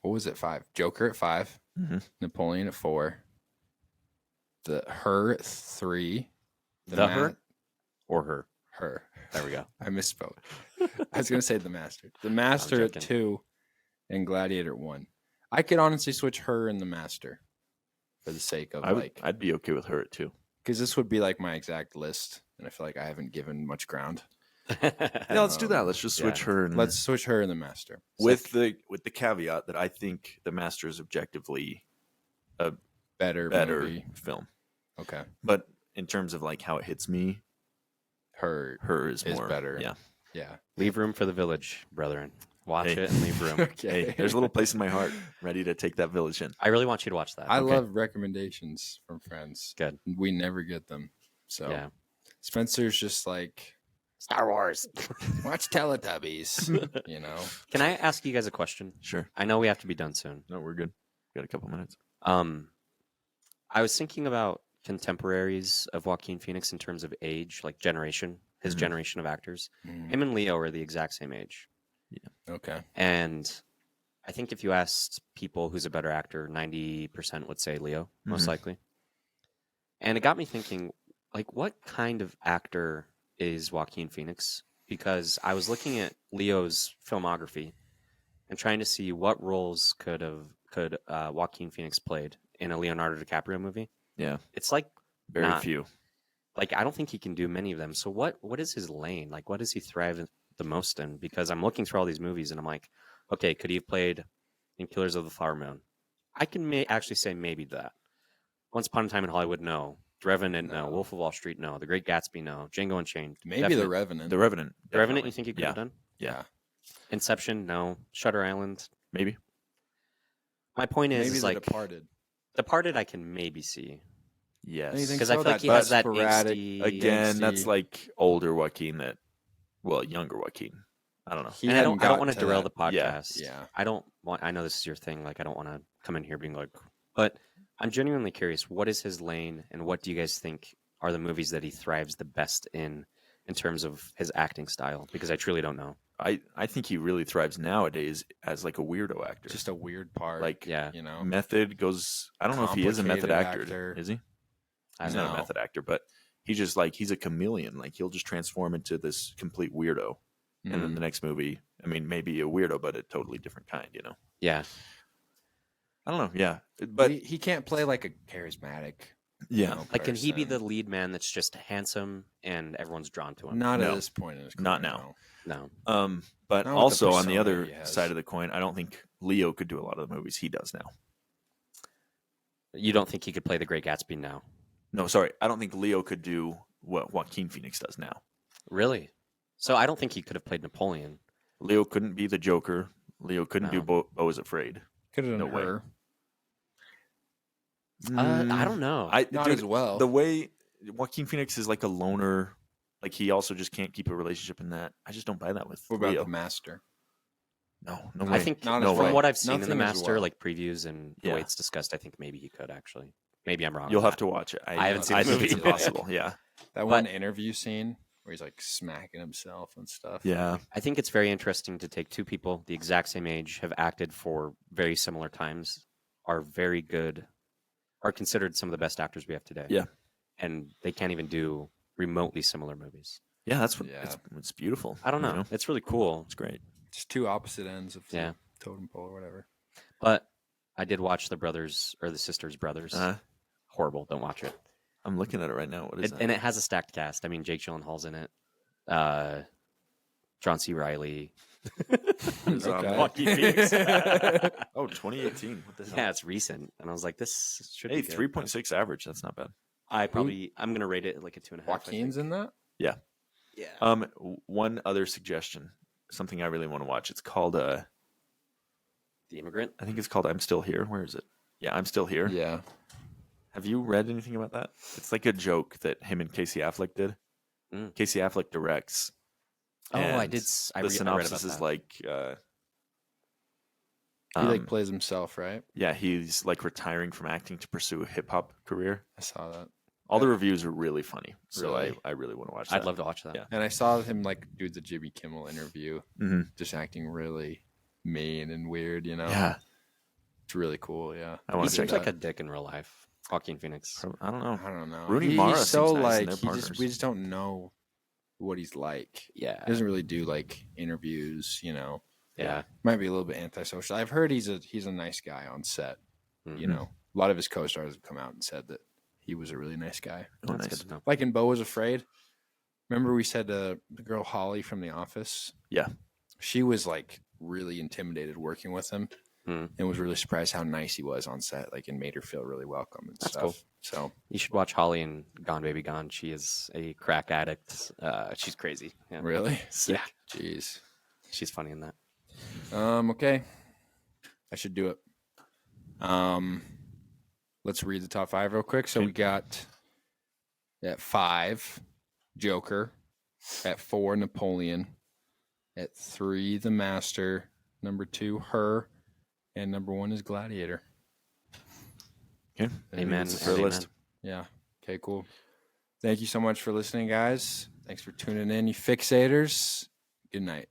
was it? 5. Joker at 5. Mhm. Napoleon at 4. Her at 3. The Her? Or her. Her. There we go. I misspoke. I was going to say The Master. The Master at joking. 2 and Gladiator at 1. I could honestly switch Her and The Master for the sake of I'd be okay with her at 2. because this would be like my exact list, and I feel like I haven't given much ground. Yeah, let's do that. Let's just switch yeah. her. And Let's switch Her and The Master with the caveat that I think the Master is objectively a better movie. film, Okay, but in terms of like how it hits me, Her her is is more better. Yeah. Yeah. Leave room for the village, brethren. Watch Hey. it and leave room. Okay. Hey, there's a little place in my heart ready to take that village in. I really want you to watch that. I Okay. love recommendations from friends. Good. We never get them. So Yeah. Spencer's just like, Star Wars. watch Teletubbies, you know? Can I ask you guys a question? Sure. I know we have to be done soon. No, we're good. Got a couple minutes. I was thinking about contemporaries of Joaquin Phoenix in terms of age, like generation, his Mhm. generation of actors. Mm, Him and Leo are the exact same age. okay. And I think if you asked people who's a better actor, 90% would say Leo, most Mhm. likely. And it got me thinking, like, what kind of actor is Joaquin Phoenix? Because I was looking at Leo's filmography and trying to see what roles could Joaquin Phoenix played in a Leonardo DiCaprio movie. Yeah. It's like Very Not- few. like I don't think he can do many of them. So what is his lane? Like what does he thrive the most in? Because I'm looking through all these movies and I'm like, okay, could he have played in Killers of the Flower Moon? I can actually say maybe that. Once Upon a Time in Hollywood, no. The Revenant, no. No. Wolf of Wall Street, no. The Great Gatsby, no. Django Unchained, Maybe definitely. The Revenant. The Revenant. The Revenant, definitely. you think he could Yeah. have done? yeah. Inception, no. Shutter Island. Maybe. My point is, Maybe is The like Departed. Departed, I can maybe see Yes. Anything because I so? feel like he has that sporadic- angsty. Again, that's angsty- like older Joaquin younger Joaquin. I don't know. He And I hadn't don't want gotten to derail the that. podcast. Yeah. I don't want. I know this is your thing. Like, I don't want to come in here being like, but I'm genuinely curious. What is his lane, and what do you guys think are the movies that he thrives the best in terms of his acting style? Because I truly don't know. I think he really thrives nowadays as like a weirdo actor. Just a weird part. Like, Yeah, you know? method goes. I don't know if he is a method Complicated actor. actor. Is he? I He's don't not know. a method actor, but he's just like he's a chameleon. Like he'll just transform into this complete weirdo, and then Mm. the next movie, I mean, maybe a weirdo, but a totally different kind. You know? Yeah, I don't know. Yeah, but he can't play like a charismatic. yeah, you know, like can he be person. the lead man that's just handsome and everyone's drawn to him? Not No. at this point in his career. Not now. No. But Not with the also on the persona other he has. side of the coin, I don't think Leo could do a lot of the movies he does now. You don't think he could play the Great Gatsby now? No, sorry, I don't think Leo could do what Joaquin Phoenix does now. Really? So I don't think he could have played Napoleon. Leo couldn't be the Joker. Leo couldn't do No. Bo is Afraid. Could have No done way. her. I don't know. Not dude, as well. The way Joaquin Phoenix is like a loner, like he also just can't keep a relationship in that. I just don't buy that with What about Leo. The Master? No way. I think Not as from well. what I've seen in Nothing The as Master, well. like previews and the Yeah. way it's discussed, I think maybe he could actually. Maybe I'm wrong. You'll on have that. to watch it. I haven't seen I the think movie. it's impossible. Yeah, That one interview scene where he's like smacking himself and stuff. yeah. I think it's very interesting to take two people the exact same age, have acted for very similar times, are very good, are considered some of the best actors we have today. Yeah. And they can't even do remotely similar movies. Yeah, that's what Yeah. it's beautiful. I don't know. you It's really cool. It's great. Just two opposite ends of the Yeah. totem pole or whatever. But I did watch The Brothers or The Sisters Brothers. Uh, Horrible. Don't watch it. I'm looking at it right now. What is that? And it has a stacked cast. I mean, Jake Gyllenhaal's in it. John C. Reilly. It's, Okay. Joaquin Phoenix. Oh, 2018. What the hell? Yeah, it's recent. And I was like, this should Hey, be good. 3.6 average. That's not bad. I'm going to rate it like a 2.5. Joaquin's in that? Yeah. Yeah. One other suggestion, something I really want to watch. It's called The Immigrant. I think it's called I'm Still Here. Where is it? Yeah, I'm Still Here. Yeah. Have you read anything about that? It's like a joke that him and Casey Affleck did. Casey Affleck directs. Oh, I and did. I The read synopsis about is that. like, He like plays himself, right? yeah, he's like retiring from acting to pursue a hip hop career. I saw that. All the reviews are really funny, so Really? I really want to watch that. I'd love to watch that. Yeah. And I saw him like do the Jimmy Kimmel interview, Mhm. just acting really mean and weird, you know? Yeah, It's really cool, yeah. I He want to check seems that. like a dick in real life. Joaquin Phoenix. I don't know. I don't know. Rooney Mara he's so seems nice, and like they're partners. we just don't know what he's like. Yeah. He doesn't really do like interviews, you know. Yeah. Might be a little bit antisocial. I've heard he's a nice guy on set. Mm-hmm. You know, a lot of his co-stars have come out and said that he was a really nice guy. Oh, That's nice. good to know. Like in Beau Was Afraid. Remember we said the girl Holly from The Office? Yeah. She was like really intimidated working with him Hmm. and was really surprised how nice he was on set, like, and made her feel really welcome and That's stuff. cool. So You should watch Holly in Gone Baby Gone. She is a crack addict. She's crazy. Yeah. really? Yeah. Jeez. She's funny in that. Okay. I should do it. Let's read the top 5 real quick. So we got at 5, Joker. At 4, Napoleon. At 3, The Master. Number 2, Her. And number 1 is Gladiator. Okay. Amen. That's a fair and list. amen. Yeah. Okay, cool. Thank you so much for listening, guys. Thanks for tuning in, you fixators. Good night.